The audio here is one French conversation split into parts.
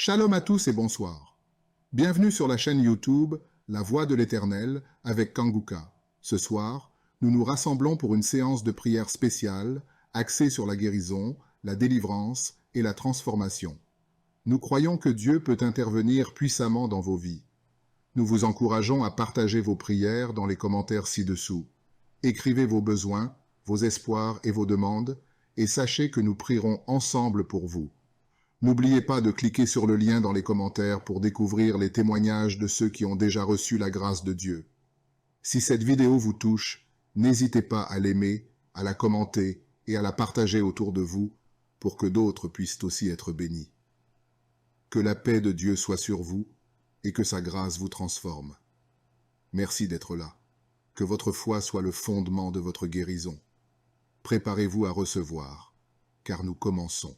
Shalom à tous et bonsoir. Bienvenue sur la chaîne YouTube La Voix de l'Éternel avec Kanguka. Ce soir, nous nous rassemblons pour une séance de prière spéciale axée sur la guérison, la délivrance et la transformation. Nous croyons que Dieu peut intervenir puissamment dans vos vies. Nous vous encourageons à partager vos prières dans les commentaires ci-dessous. Écrivez vos besoins, vos espoirs et vos demandes, et sachez que nous prierons ensemble pour vous. N'oubliez pas de cliquer sur le lien dans les commentaires pour découvrir les témoignages de ceux qui ont déjà reçu la grâce de Dieu. Si cette vidéo vous touche, n'hésitez pas à l'aimer, à la commenter et à la partager autour de vous pour que d'autres puissent aussi être bénis. Que la paix de Dieu soit sur vous et que sa grâce vous transforme. Merci d'être là. Que votre foi soit le fondement de votre guérison. Préparez-vous à recevoir, car nous commençons.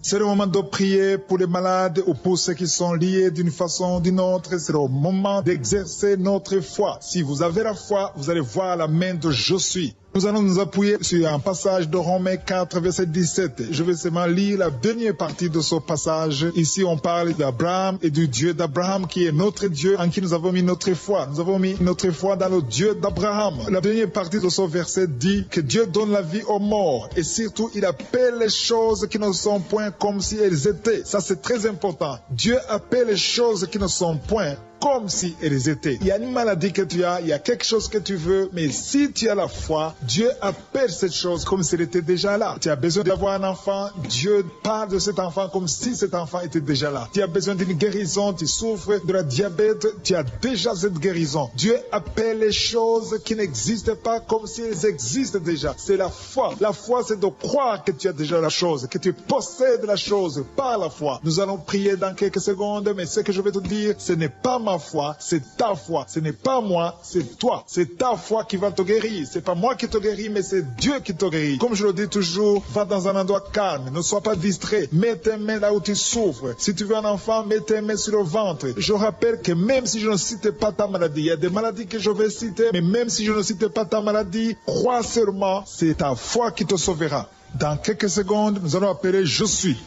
C'est le moment de prier pour les malades ou pour ceux qui sont liés d'une façon ou d'une autre. C'est le moment d'exercer notre foi. Si vous avez la foi, vous allez voir la main de Je suis. Nous allons nous appuyer sur un passage de Romains 4, verset 17. Je vais seulement lire la dernière partie de ce passage. Ici, on parle d'Abraham et du Dieu d'Abraham qui est notre Dieu en qui nous avons mis notre foi. Nous avons mis notre foi dans le Dieu d'Abraham. La dernière partie de ce verset dit que Dieu donne la vie aux morts et surtout, il appelle les choses qui ne sont point comme si elles étaient. Ça, c'est très important. Dieu appelle les choses qui ne sont point comme si elles étaient. Il y a une maladie que tu as, il y a quelque chose que tu veux, mais si tu as la foi, Dieu appelle cette chose comme si elle était déjà là. Tu as besoin d'avoir un enfant, Dieu parle de cet enfant comme si cet enfant était déjà là. Tu as besoin d'une guérison, tu souffres de la diabète, tu as déjà cette guérison. Dieu appelle les choses qui n'existent pas comme si elles existent déjà. C'est la foi. La foi, c'est de croire que tu as déjà la chose, que tu possèdes la chose par la foi. Nous allons prier dans quelques secondes, mais ce que je vais te dire, ce n'est pas ma foi, c'est ta foi. Ce n'est pas moi, c'est toi. C'est ta foi qui va te guérir. C'est pas moi qui te guéris, mais c'est Dieu qui te guérit. Comme je le dis toujours, va dans un endroit calme. Ne sois pas distrait. Mets tes mains là où tu souffres. Si tu veux un enfant, mets tes mains sur le ventre. Je rappelle que même si je ne cite pas ta maladie, il y a des maladies que je vais citer, mais même si je ne cite pas ta maladie, crois seulement, c'est ta foi qui te sauvera. Dans quelques secondes, nous allons appeler Je suis.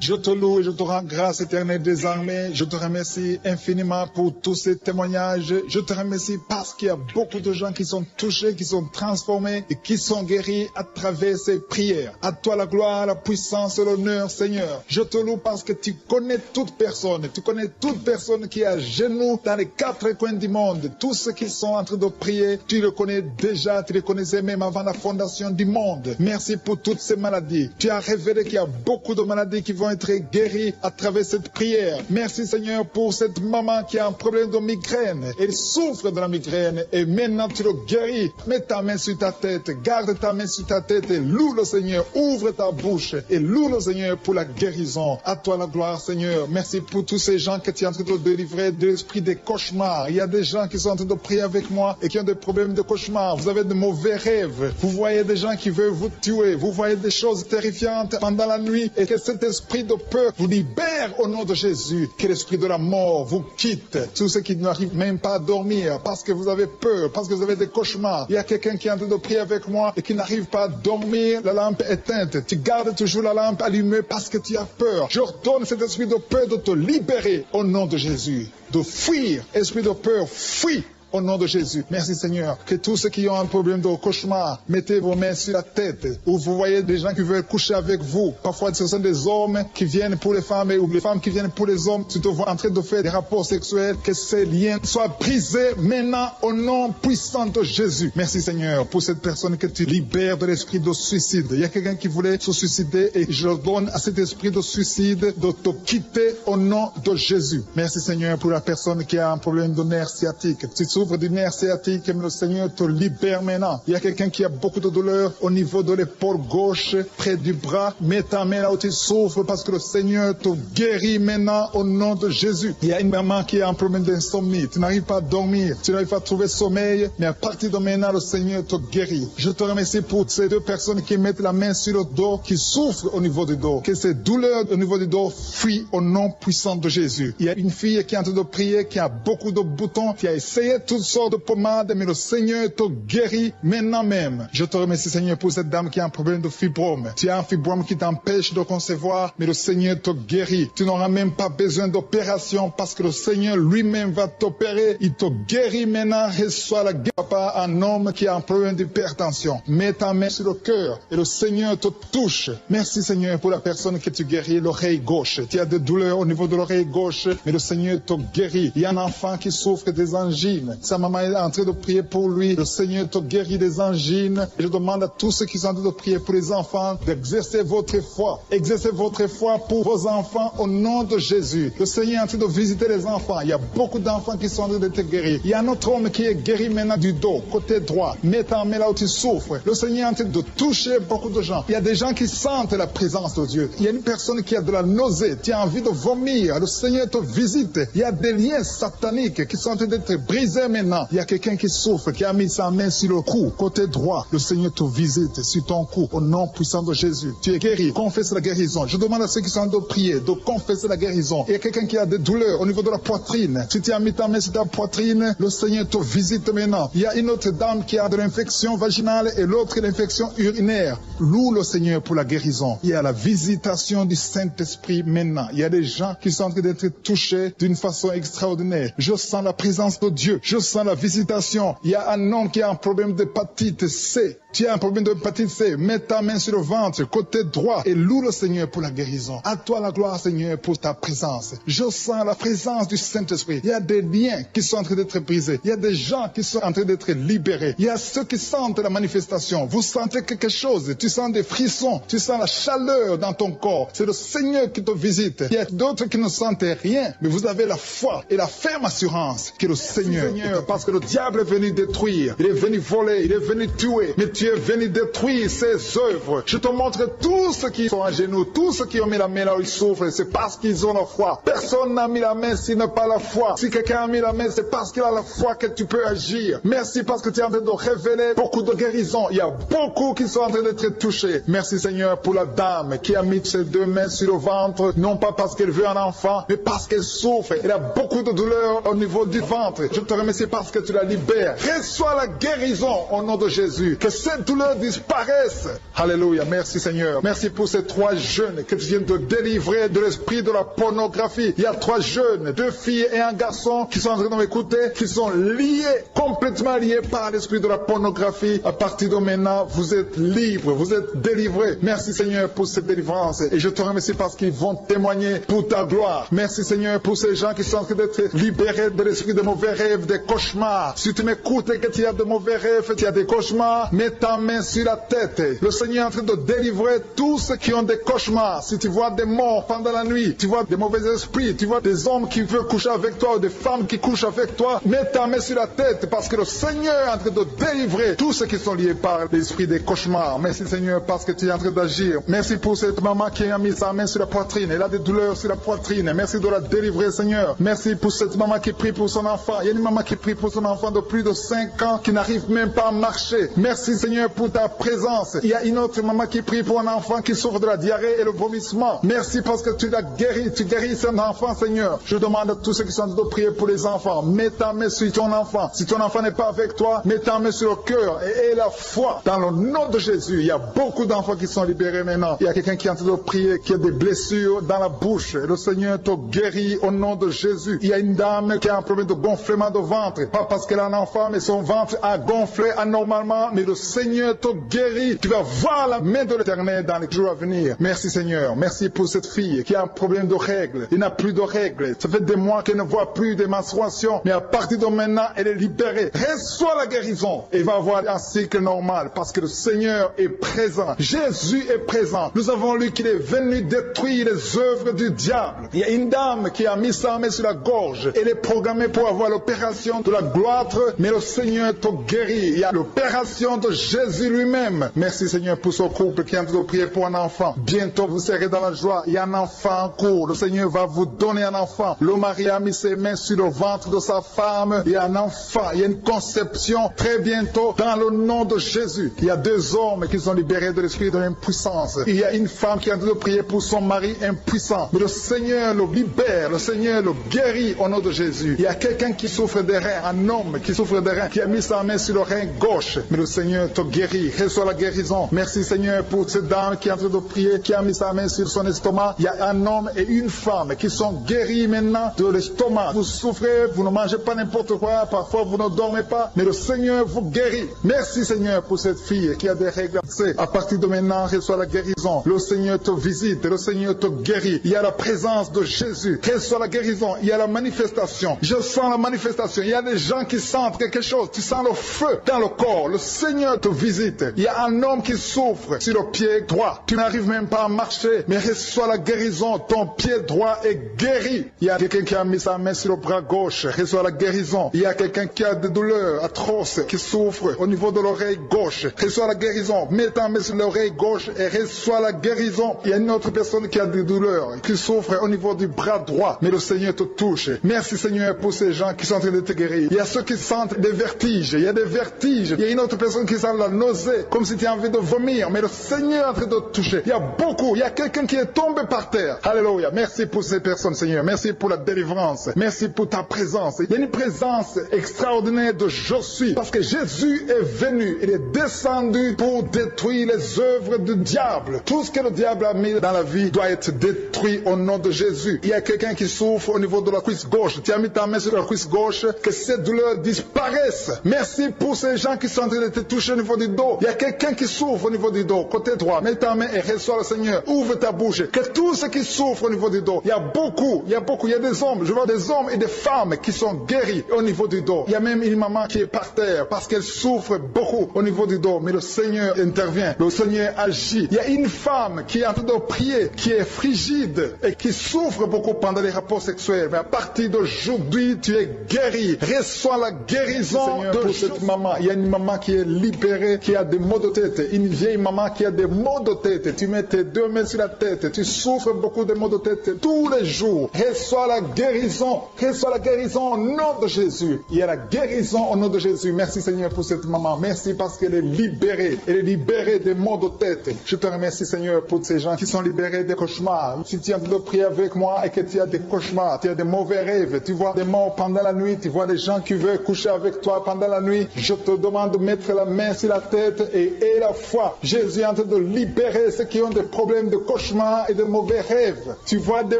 Je te loue et je te rends grâce éternelle des armées. Je te remercie infiniment pour tous ces témoignages. Je te remercie parce qu'il y a beaucoup de gens qui sont touchés, qui sont transformés et qui sont guéris à travers ces prières. À toi la gloire, la puissance et l'honneur, Seigneur. Je te loue parce que tu connais toute personne. Tu connais toute personne qui est à genoux dans les quatre coins du monde. Tous ceux qui sont en train de prier, tu le connais déjà. Tu les connaissais même avant la fondation du monde. Merci pour toutes ces maladies. Tu as révélé qu'il y a beaucoup de maladies qui vont être guérie à travers cette prière. Merci Seigneur pour cette maman qui a un problème de migraine. Elle souffre de la migraine et maintenant tu le guéris. Mets ta main sur ta tête, garde ta main sur ta tête et loue le Seigneur. Ouvre ta bouche et loue le Seigneur pour la guérison. À toi la gloire Seigneur. Merci pour tous ces gens que tu es en train de délivrer de l'esprit des cauchemars. Il y a des gens qui sont en train de prier avec moi et qui ont des problèmes de cauchemars. Vous avez de mauvais rêves. Vous voyez des gens qui veulent vous tuer. Vous voyez des choses terrifiantes pendant la nuit et que cet esprit de peur vous libère au nom de Jésus. Que l'esprit de la mort vous quitte. Tous ceux qui n'arrivent même pas à dormir parce que vous avez peur, parce que vous avez des cauchemars. Il y a quelqu'un qui est en train de prier avec moi et qui n'arrive pas à dormir, la lampe éteinte. Tu gardes toujours la lampe allumée parce que tu as peur. J'ordonne cet esprit de peur de te libérer au nom de Jésus. De fuir. Esprit de peur, fuis. Au nom de Jésus. Merci Seigneur. Que tous ceux qui ont un problème de cauchemar, mettez vos mains sur la tête. Ou vous voyez des gens qui veulent coucher avec vous. Parfois ce sont des hommes qui viennent pour les femmes ou les femmes qui viennent pour les hommes. Tu te vois en train de faire des rapports sexuels. Que ces liens soient brisés maintenant au nom puissant de Jésus. Merci Seigneur pour cette personne que tu libères de l'esprit de suicide. Il y a quelqu'un qui voulait se suicider et je donne à cet esprit de suicide de te quitter au nom de Jésus. Merci Seigneur pour la personne qui a un problème de nerf sciatique. Tu souffres du nerf sciatique, le Seigneur te libère maintenant. Il y a quelqu'un qui a beaucoup de douleur au niveau de l'épaule gauche, près du bras. Mets ta main là où tu souffres parce que le Seigneur te guérit maintenant au nom de Jésus. Il y a une maman qui a un problème d'insomnie. Tu n'arrives pas à dormir, tu n'arrives pas à trouver sommeil, mais à partir de maintenant, le Seigneur te guérit. Je te remercie pour ces deux personnes qui mettent la main sur le dos, qui souffrent au niveau du dos. Que ces douleurs au niveau du dos fuient au nom puissant de Jésus. Il y a une fille qui est en train de prier, qui a beaucoup de boutons, qui a essayé toutes sortes de pommades, mais le Seigneur te guérit maintenant même. Je te remercie, Seigneur, pour cette dame qui a un problème de fibrome. Tu as un fibrome qui t'empêche de concevoir, mais le Seigneur te guérit. Tu n'auras même pas besoin d'opération parce que le Seigneur lui-même va t'opérer. Il te guérit maintenant. Reçois la guérison par un homme qui a un problème d'hypertension. Mets ta main sur le cœur et le Seigneur te touche. Merci, Seigneur, pour la personne que tu guéris, l'oreille gauche. Tu as des douleurs au niveau de l'oreille gauche, mais le Seigneur te guérit. Il y a un enfant qui souffre des angines. Sa maman est en train de prier pour lui. Le Seigneur te guérit des angines. Et je demande à tous ceux qui sont en train de prier pour les enfants d'exercer votre foi. Exercez votre foi pour vos enfants au nom de Jésus. Le Seigneur est en train de visiter les enfants. Il y a beaucoup d'enfants qui sont en train d'être guéris. Il y a un autre homme qui est guéri maintenant du dos, côté droit. Mets ta main là où tu souffres. Le Seigneur est en train de toucher beaucoup de gens. Il y a des gens qui sentent la présence de Dieu. Il y a une personne qui a de la nausée. Tu as envie de vomir. Le Seigneur te visite. Il y a des liens sataniques qui sont en train d'être brisés maintenant. Il y a quelqu'un qui souffre, qui a mis sa main sur le cou, côté droit. Le Seigneur te visite sur ton cou au nom puissant de Jésus. Tu es guéri. Confesse la guérison. Je demande à ceux qui sont en train de prier de confesser la guérison. Il y a quelqu'un qui a des douleurs au niveau de la poitrine. Si tu as mis ta main sur ta poitrine, le Seigneur te visite maintenant. Il y a une autre dame qui a de l'infection vaginale et l'autre l'infection urinaire. Loue le Seigneur pour la guérison. Il y a la visitation du Saint-Esprit maintenant. Il y a des gens qui sont en train d'être touchés d'une façon extraordinaire. Je sens la présence de Dieu. Je sens la visitation. Il y a un homme qui a un problème d'hépatite C. Tu as un problème d'hépatite C. Mets ta main sur le ventre, côté droit, et loue le Seigneur pour la guérison. À toi la gloire, Seigneur, pour ta présence. Je sens la présence du Saint-Esprit. Il y a des liens qui sont en train d'être brisés. Il y a des gens qui sont en train d'être libérés. Il y a ceux qui sentent la manifestation. Vous sentez quelque chose. Tu sens des frissons. Tu sens la chaleur dans ton corps. C'est le Seigneur qui te visite. Il y a d'autres qui ne sentent rien, mais vous avez la foi et la ferme assurance que le Seigneur, parce que le diable est venu détruire. Il est venu voler. Il est venu tuer. Mais tu es venu détruire ses œuvres. Je te montre tous ceux qui sont à genoux, tous ceux qui ont mis la main là où ils souffrent, c'est parce qu'ils ont la foi. Personne n'a mis la main s'il n'a pas la foi. Si quelqu'un a mis la main, c'est parce qu'il a la foi que tu peux agir. Merci parce que tu es en train de révéler beaucoup de guérisons. Il y a beaucoup qui sont en train d'être touchés. Merci Seigneur pour la dame qui a mis ses deux mains sur le ventre, non pas parce qu'elle veut un enfant, mais parce qu'elle souffre. Elle a beaucoup de douleur au niveau du ventre. Je te remercie parce que tu la libères. Reçois la guérison au nom de Jésus. Que cette douleur disparaisse. Alléluia. Merci Seigneur. Merci pour ces 3 jeunes que tu viens de délivrer de l'esprit de la pornographie. Il y a 3 jeunes, 2 filles et un garçon qui sont en train de m'écouter, qui sont liés, complètement liés par l'esprit de la pornographie. À partir de maintenant, vous êtes libres, vous êtes délivrés. Merci Seigneur pour cette délivrance. Et je te remercie parce qu'ils vont témoigner pour ta gloire. Merci Seigneur pour ces gens qui sont en train d'être libérés de l'esprit de mauvais rêves, des cauchemars. Si tu m'écoutes et que tu as de mauvais rêves, tu as des cauchemars, mets ta main sur la tête. Le Seigneur est en train de délivrer tous ceux qui ont des cauchemars. Si tu vois des morts pendant la nuit, tu vois des mauvais esprits, tu vois des hommes qui veulent coucher avec toi ou des femmes qui couchent avec toi, mets ta main sur la tête parce que le Seigneur est en train de délivrer tous ceux qui sont liés par l'esprit des cauchemars. Merci Seigneur parce que tu es en train d'agir. Merci pour cette maman qui a mis sa main sur la poitrine. Elle a des douleurs sur la poitrine. Merci de la délivrer Seigneur. Merci pour cette maman qui prie pour son enfant. Il y a une maman qui prie pour son enfant de plus de 5 ans qui n'arrive même pas à marcher. Merci Seigneur pour ta présence. Il y a une autre maman qui prie pour un enfant qui souffre de la diarrhée et le vomissement. Merci parce que tu l'as guéri. Tu guéris cet enfant Seigneur. Je demande à tous ceux qui sont en train de prier pour les enfants. Mets ta main sur ton enfant. Si ton enfant n'est pas avec toi, mets ta main sur le cœur et la foi. Dans le nom de Jésus, il y a beaucoup d'enfants qui sont libérés maintenant. Il y a quelqu'un qui est en train de prier, qui a des blessures dans la bouche. Le Seigneur te guérit au nom de Jésus. Il y a une dame qui a un problème de gonflement de ventre. Pas parce qu'elle a un enfant, mais son ventre a gonflé anormalement. Mais le Seigneur te guérit. Tu vas voir la main de l'Éternel dans les jours à venir. Merci Seigneur. Merci pour cette fille qui a un problème de règles. Il n'a plus de règles. Ça fait des mois qu'elle ne voit plus de menstruation. Mais à partir de maintenant, elle est libérée. Reçois la guérison. Et va avoir un cycle normal parce que le Seigneur est présent. Jésus est présent. Nous avons lu qu'il est venu détruire les œuvres du diable. Il y a une dame qui a mis sa main sur la gorge. Elle est programmée pour avoir l'opération de la gloire, mais le Seigneur te guérit. Il y a l'opération de Jésus lui-même. Merci Seigneur pour ce couple qui est en train de prier pour un enfant. Bientôt vous serez dans la joie. Il y a un enfant en cours. Le Seigneur va vous donner un enfant. Le mari a mis ses mains sur le ventre de sa femme. Il y a un enfant. Il y a une conception très bientôt dans le nom de Jésus. Il y a 2 hommes qui sont libérés de l'esprit de l'impuissance. Il y a une femme qui est en train de prier pour son mari impuissant. Mais le Seigneur le libère. Le Seigneur le guérit au nom de Jésus. Il y a quelqu'un qui souffre des reins, un homme qui souffre des reins, qui a mis sa main sur le rein gauche. Mais le Seigneur te guérit. Reçois la guérison. Merci Seigneur pour cette dame qui est en train de prier, qui a mis sa main sur son estomac. Il y a un homme et une femme qui sont guéris maintenant de l'estomac. Vous souffrez, vous ne mangez pas n'importe quoi, parfois vous ne dormez pas, mais le Seigneur vous guérit. Merci Seigneur pour cette fille qui a des règles. À partir de maintenant, reçois la guérison. Le Seigneur te visite, le Seigneur te guérit. Il y a la présence de Jésus. Reçois la guérison. Il y a la manifestation. Je sens la manifestation. Il y a des gens qui sentent quelque chose. Tu sens le feu dans le corps. Le Seigneur te visite. Il y a un homme qui souffre sur le pied droit. Tu n'arrives même pas à marcher, mais reçois la guérison. Ton pied droit est guéri. Il y a quelqu'un qui a mis sa main sur le bras gauche. Reçois la guérison. Il y a quelqu'un qui a des douleurs atroces, qui souffre au niveau de l'oreille gauche. Reçois la guérison. Mets ta main sur l'oreille gauche et reçois la guérison. Il y a une autre personne qui a des douleurs, qui souffre au niveau du bras droit, mais le Seigneur te touche. Merci Seigneur pour ces gens qui sont en train de te guérir. Il y a ceux qui sentent des vertiges. Il y a des vertiges. Il y a une autre personne qui sent la nausée, comme si tu as envie de vomir, mais le Seigneur est en train de te toucher. Il y a beaucoup. Il y a quelqu'un qui est tombé par terre. Alléluia. Merci pour ces personnes Seigneur. Merci pour la délivrance. Merci pour ta présence. Il y a une présence extraordinaire de je suis, parce que Jésus est venu. Il est descendu pour détruire les œuvres du diable. Tout ce que le diable a mis dans la vie doit être détruit au nom de Jésus. Il y a quelqu'un qui souffre au niveau de la cuisse gauche. Tu as mis ta main sur la cuisse gauche, que cette douleur disparaisse. Merci pour ces gens qui sont en train de te toucher au niveau du dos. Il y a quelqu'un qui souffre au niveau du dos, côté droit. Mets ta main et reçois le Seigneur. Ouvre ta bouche. Que tous ceux qui souffrent au niveau du dos, il y a beaucoup, il y a des hommes, je vois des hommes et des femmes qui sont guéris au niveau du dos. Il y a même une maman qui est par terre parce qu'elle souffre beaucoup au niveau du dos, mais le Seigneur intervient, le Seigneur agit. Il y a une femme qui est en train de prier, qui est frigide et qui souffre beaucoup pendant les rapports sexuels, mais à partir d'aujourd'hui, tu es guéri. Reçois la guérison de cette maman. Il y a une maman qui est libérée, qui a des maux de tête, une vieille maman qui a des maux de tête. Tu mets tes deux mains sur la tête, tu souffres beaucoup de maux de tête tous les jours. Reçois la guérison. Reçois la guérison au nom de Jésus. Il y a la guérison au nom de Jésus. Merci Seigneur pour cette maman. Merci parce qu'elle est libérée. Elle est libérée des maux de tête. Je te remercie Seigneur pour ces gens qui sont libérés des cauchemars. Si tu as de prier avec moi et que tu as des cauchemars, tu as des mauvais rêves, tu vois des morts pendant la nuit, tu vois des gens qui veulent coucher avec toi pendant la nuit, je te demande de mettre la main sur la tête et la foi. Jésus est en train de libérer ceux qui ont des problèmes de cauchemars et de mauvais rêves. Tu vois des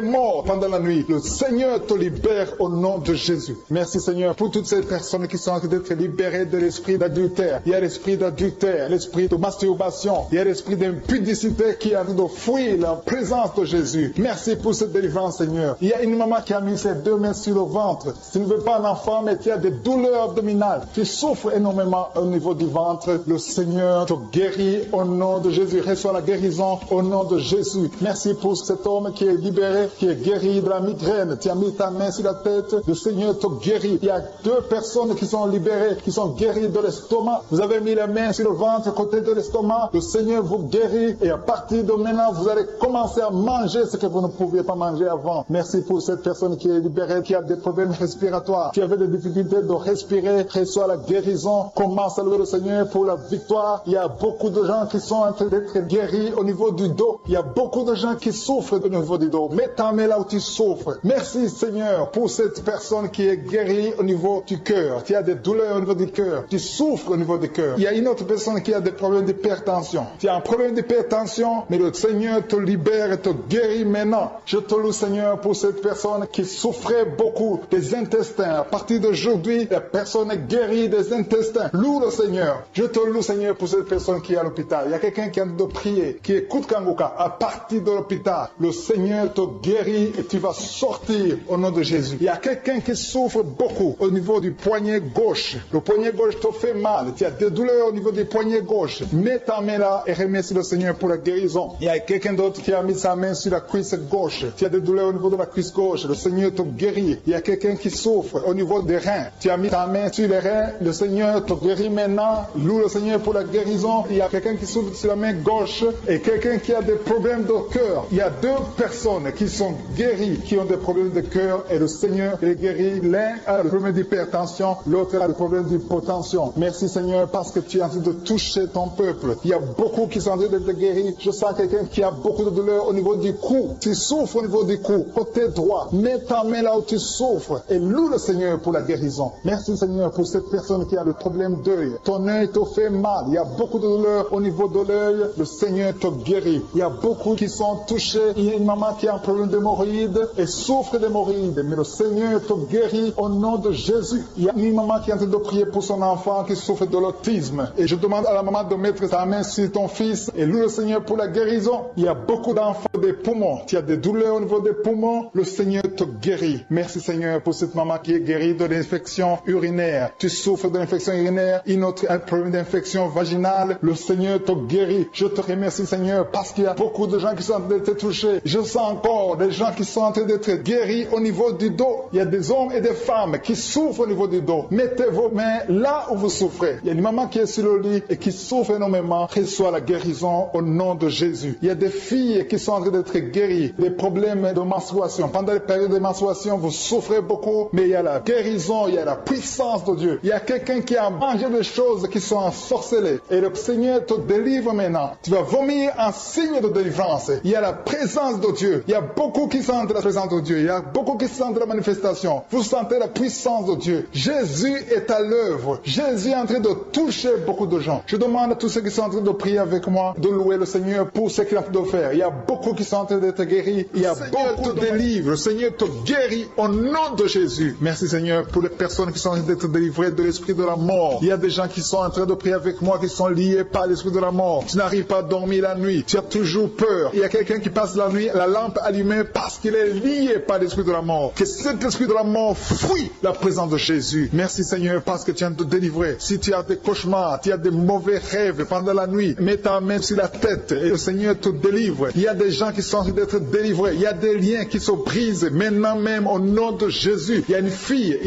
morts pendant la nuit. Le Seigneur te libère au nom de Jésus. Merci Seigneur pour toutes ces personnes qui sont en train d'être libérées de l'esprit d'adultère. Il y a l'esprit d'adultère, l'esprit de masturbation, il y a l'esprit d'impudicité qui est en train de fuir la présence de Jésus. Merci pour cette délivrance Seigneur. Il y a une maman qui a mis ses deux mains sur le ventre. Tu ne veux pas un enfant mais tu as des douleurs abdominales. Tu souffres énormément au niveau du ventre. Le Seigneur te guérit au nom de Jésus. Reçois la guérison au nom de Jésus. Merci pour cet homme qui est libéré, qui est guéri de la migraine. Tu as mis ta main sur la tête. Le Seigneur te guérit. Il y a deux personnes qui sont libérées, qui sont guéries de l'estomac. Vous avez mis la main sur le ventre, côté de l'estomac. Le Seigneur vous guérit. Et à partir de maintenant, vous allez commencer à manger ce que vous ne pouviez pas manger avant. Merci pour cette personne qui est libérée, qui a des problèmes respiratoires, qui avait des difficultés de respirer. Reçois la guérison. Commence à louer le Seigneur pour la victoire. Il y a beaucoup de gens qui sont en train d'être guéris au niveau du dos. Il y a beaucoup de gens qui souffrent au niveau du dos. Mets ta main là où tu souffres. Merci Seigneur pour cette personne qui est guérie au niveau du cœur. Tu as des douleurs au niveau du cœur. Tu souffres au niveau du cœur. Il y a une autre personne qui a des problèmes d'hypertension. Tu as un problème d'hypertension, mais le Seigneur te libère et te guérit maintenant. Je te loue Seigneur pour cette personne qui souffrait beaucoup des intestins. À partir d'aujourd'hui, la personne est guérie des intestins. Loue le Seigneur. Je te loue Seigneur pour cette personne qui est à l'hôpital. Il y a quelqu'un qui a de prier, qui écoute Kanguka. À partir de l'hôpital, le Seigneur te guérit et tu vas sortir au nom de Jésus. Il y a quelqu'un qui souffre beaucoup au niveau du poignet gauche. Le poignet gauche te fait mal. Tu as des douleurs au niveau du poignet gauche. Mets ta main là et remercie le Seigneur pour la guérison. Il y a quelqu'un d'autre qui a mis sa main sur la cuisse gauche. Tu as des douleurs au niveau de la cuisse gauche. Le Seigneur te guérit. Il y a quelqu'un qui souffre au niveau des reins. Tu as mis ta main sur les reins. Le Seigneur te guérit maintenant. Loue le Seigneur pour la guérison. Il y a quelqu'un qui souffre sur la main gauche et quelqu'un qui a des problèmes de cœur. Il y a deux personnes qui sont guéries, qui ont des problèmes de cœur et le Seigneur les guérit. L'un a le problème d'hypertension, l'autre a le problème d'hypotension. Merci Seigneur parce que tu es en train de toucher ton peuple. Il y a beaucoup qui sont en train d'être guéris. Je sens quelqu'un qui a beaucoup de douleur au niveau du cou. Tu souffres au niveau du cou, côté droit. Mets ta main là où tu souffres et loue le Seigneur pour pour la guérison. Merci Seigneur pour cette personne qui a le problème d'œil. Ton œil te fait mal. Il y a beaucoup de douleur au niveau de l'œil. Le Seigneur te guérit. Il y a beaucoup qui sont touchés. Il y a une maman qui a un problème d'hémorroïdes et souffre d'hémorroïdes. Mais le Seigneur te guérit au nom de Jésus. Il y a une maman qui est en train de prier pour son enfant qui souffre de l'autisme. Et je demande à la maman de mettre sa main sur ton fils et loue le Seigneur pour la guérison. Il y a beaucoup d'enfants des poumons. Tu as des douleurs au niveau des poumons. Le Seigneur te guérit. Merci Seigneur pour cette maman qui est guérie de l'infection urinaire. Tu souffres de l'infection urinaire, un problème d'infection vaginale. Le Seigneur te guérit. Je te remercie Seigneur parce qu'il y a beaucoup de gens qui sont en train d'être touchés. Je sens encore des gens qui sont en train d'être guéris au niveau du dos. Il y a des hommes et des femmes qui souffrent au niveau du dos. Mettez vos mains là où vous souffrez. Il y a une maman qui est sur le lit et qui souffre énormément. Reçois la guérison au nom de Jésus. Il y a des filles qui sont en train d'être guéries. Des problèmes de menstruation. Pendant les périodes de menstruation, vous souffrez beaucoup, mais il y a la guérison, il y a la puissance de Dieu. Il y a quelqu'un qui a mangé des choses qui sont ensorcelées. Et le Seigneur te délivre maintenant. Tu vas vomir un signe de délivrance. Il y a la présence de Dieu. Il y a beaucoup qui sentent la présence de Dieu. Il y a beaucoup qui sentent la manifestation. Vous sentez la puissance de Dieu. Jésus est à l'œuvre. Jésus est en train de toucher beaucoup de gens. Je demande à tous ceux qui sont en train de prier avec moi de louer le Seigneur pour ce qu'il a fait de faire. Il y a beaucoup qui sont en train d'être guéris. Il y a beaucoup de délivre. Le Seigneur te guérit au nom de Jésus. Merci Seigneur pour les personnes qui sont en train d'être délivrées de l'esprit de la mort. Il y a des gens qui sont en train de prier avec moi qui sont liés par l'esprit de la mort. Tu n'arrives pas à dormir la nuit. Tu as toujours peur. Il y a quelqu'un qui passe la nuit, la lampe allumée parce qu'il est lié par l'esprit de la mort. Que cet esprit de la mort fuit la présence de Jésus. Merci Seigneur parce que tu viens de te délivrer. Si tu as des cauchemars, tu as des mauvais rêves pendant la nuit, mets ta main sur la tête et le Seigneur te délivre. Il y a des gens qui sont en train d'être délivrés. Il y a des liens qui se brisent maintenant même au nom de Jésus. Il y a une fille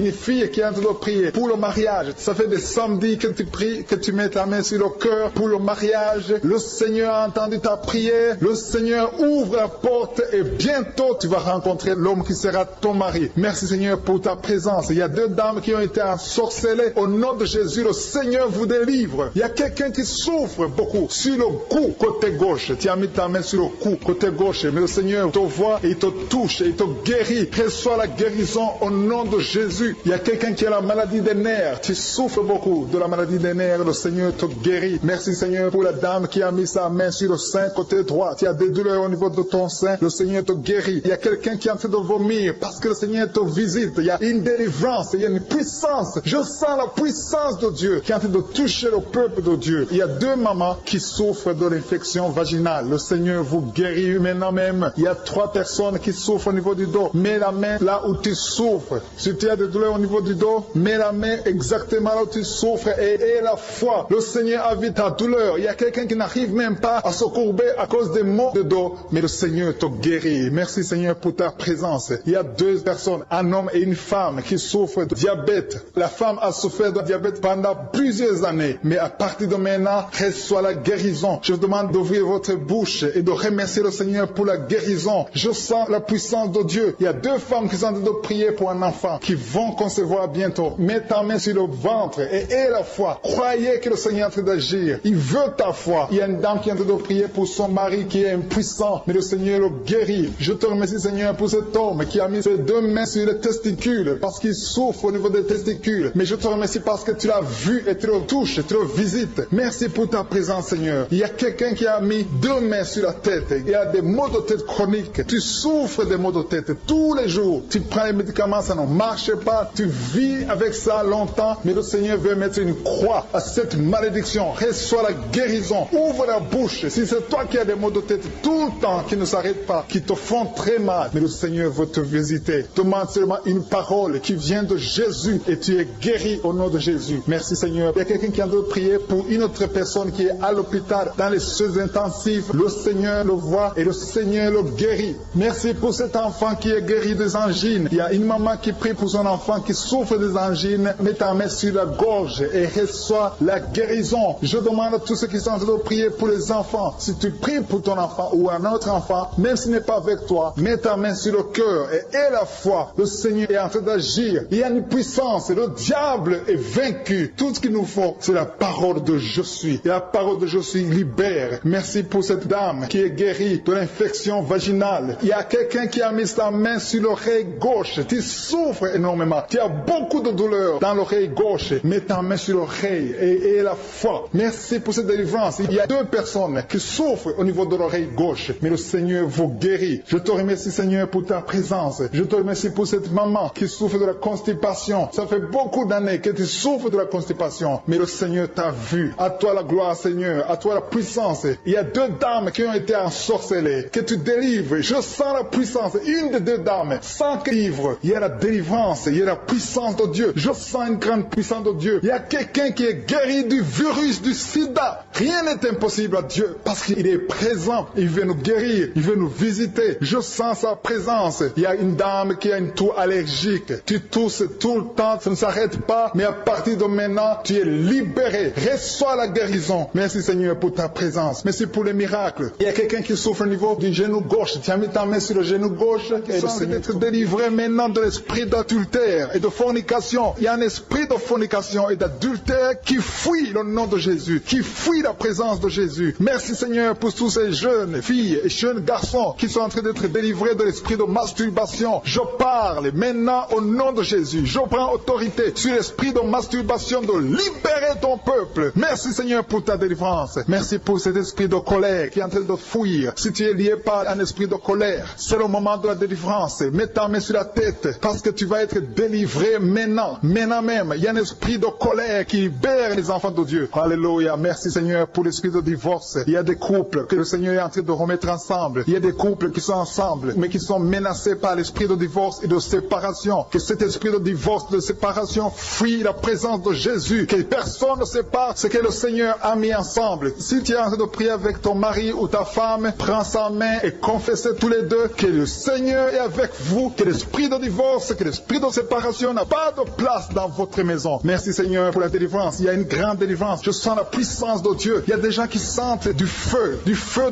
qui est en train de prier pour le mariage. Ça fait des samedis que tu pries, que tu mets ta main sur le cœur pour le mariage. Le Seigneur a entendu ta prière. Le Seigneur ouvre la porte et bientôt tu vas rencontrer l'homme qui sera ton mari. Merci Seigneur pour ta présence. Il y a deux dames qui ont été ensorcelées. Au nom de Jésus, le Seigneur vous délivre. Il y a quelqu'un qui souffre beaucoup sur le cou, côté gauche. Tu as mis ta main sur le cou, côté gauche. Mais le Seigneur te voit et il te touche et il te guérit. Reçois la guérison au nom de Jésus. Il y a quelqu'un qui a la maladie des nerfs. Tu souffres beaucoup de la maladie des nerfs. Le Seigneur te guérit. Merci Seigneur pour la dame qui a mis sa main sur le sein côté droit. Tu as des douleurs au niveau de ton sein. Le Seigneur te guérit. Il y a quelqu'un qui est en train de vomir parce que le Seigneur te visite. Il y a une délivrance. Il y a une puissance. Je sens la puissance de Dieu qui est en train de toucher le peuple de Dieu. Il y a deux mamans qui souffrent de l'infection vaginale. Le Seigneur vous guérit maintenant même. Il y a 3 personnes qui souffrent au niveau du dos. Mets la main là où tu souffres. Si tu as des douleurs au niveau du dos, mets la main exactement là où tu souffres et aie la foi. Le Seigneur a vu ta douleur. Il y a quelqu'un qui n'arrive même pas à se courber à cause des maux de dos, mais le Seigneur te guérit. Merci Seigneur pour ta présence. Il y a 2 personnes, un homme et une femme qui souffrent de diabète. La femme a souffert de diabète pendant plusieurs années, mais à partir de maintenant, reçoit la guérison. Je vous demande d'ouvrir votre bouche et de remercier le Seigneur pour la guérison. Je sens la puissance de Dieu. Il y a 2 femmes qui sont en train de prier pour un enfant qui vont concevoir bientôt. Mets ta main sur le ventre et aie la foi. Croyez que le Seigneur est en train d'agir. Il veut ta foi. Il y a une dame qui est en train de prier pour son mari qui est impuissant, mais le Seigneur le guérit. Je te remercie Seigneur pour cet homme qui a mis ses 2 mains sur les testicules parce qu'il souffre au niveau des testicules. Mais je te remercie parce que tu l'as vu et tu le touches, tu le visites. Merci pour ta présence Seigneur. Il y a quelqu'un qui a mis 2 mains sur la tête. Il y a des maux de tête chroniques. Tu souffres des maux de tête tous les jours. Tu prends les médicaments, ça ne marche pas. Tu vis avec ça longtemps, mais le Seigneur veut mettre une croix à cette malédiction. Reçois la guérison. Ouvre la bouche. Si c'est toi qui as des maux de tête tout le temps, qui ne s'arrêtent pas, qui te font très mal, mais le Seigneur veut te visiter. Demande seulement une parole qui vient de Jésus et tu es guéri au nom de Jésus. Merci Seigneur. Il y a quelqu'un qui a de prier pour une autre personne qui est à l'hôpital dans les soins intensifs. Le Seigneur le voit et le Seigneur le guérit. Merci pour cet enfant qui est guéri des angines. Il y a une maman qui prie pour son enfant qui souffre des angines. Mets ta main sur la gorge et reçois la guérison. Je demande à tous ceux qui sont en train de prier pour les enfants. Si tu pries pour ton enfant ou un autre enfant, même s'il n'est pas avec toi, mets ta main sur le cœur et aie la foi. Le Seigneur est en train d'agir. Il y a une puissance. Le diable est vaincu. Tout ce qu'il nous faut, c'est la parole de je suis. Et la parole de je suis libère. Merci pour cette dame qui est guérie de l'infection vaginale. Il y a quelqu'un qui a mis sa main sur l'oreille gauche. Tu souffres énormément. énormément, qui a beaucoup de douleur dans l'oreille gauche, mets ta main sur l'oreille et la foi. Merci pour cette délivrance. Il y a 2 personnes qui souffrent au niveau de l'oreille gauche, mais le Seigneur vous guérit. Je te remercie, Seigneur, pour ta présence. Je te remercie pour cette maman qui souffre de la constipation. Ça fait beaucoup d'années que tu souffres de la constipation, mais le Seigneur t'a vu. À toi la gloire, Seigneur, à toi la puissance. Il y a 2 dames qui ont été ensorcelées, que tu délivres. Je sens la puissance. Une des 2 dames, sans livre, il y a la délivrance, il y a la puissance de Dieu. Je sens une grande puissance de Dieu. Il y a quelqu'un qui est guéri du virus du sida. Rien n'est impossible à Dieu parce qu'il est présent. Il veut nous guérir, il veut nous visiter. Je sens sa présence. Il y a une dame qui a une toux allergique. Tu tousses tout le temps, ça ne s'arrête pas, mais à partir de maintenant, tu es libéré. Reçois la guérison. Merci Seigneur pour ta présence. Merci pour les miracles. Il y a quelqu'un qui souffre au niveau du genou gauche. Tu as mis ta main sur le genou gauche et le Seigneur être délivré maintenant de l'esprit d'adultère et de fornication. Il y a un esprit de fornication et d'adultère qui fuit le nom de Jésus, qui fuit la présence de Jésus. Merci Seigneur pour tous ces jeunes filles et jeunes garçons qui sont en train d'être délivrés de l'esprit de masturbation. Je parle maintenant au nom de Jésus. Je prends autorité sur l'esprit de masturbation de libérer ton peuple. Merci Seigneur pour ta délivrance. Merci pour cet esprit de colère qui est en train de fuir. Si tu es lié par un esprit de colère, c'est le moment de la délivrance. Mets ta main sur la tête parce que tu vas être délivré maintenant. Maintenant même, il y a un esprit de colère qui libère les enfants de Dieu. Alléluia. Merci Seigneur pour l'esprit de divorce. Il y a des couples que le Seigneur est en train de remettre ensemble. Il y a des couples qui sont ensemble mais qui sont menacés par l'esprit de divorce et de séparation. Que cet esprit de divorce, de séparation fuit la présence de Jésus. Que personne ne sépare ce que le Seigneur a mis ensemble. Si tu es en train de prier avec ton mari ou ta femme, prends sa main et confessez tous les deux que le Seigneur est avec vous, que l'esprit de divorce, que l'esprit de séparation n'a pas de place dans votre maison. Merci Seigneur pour la délivrance. Il y a une grande délivrance. Je sens la puissance de Dieu. Il y a des gens qui sentent du feu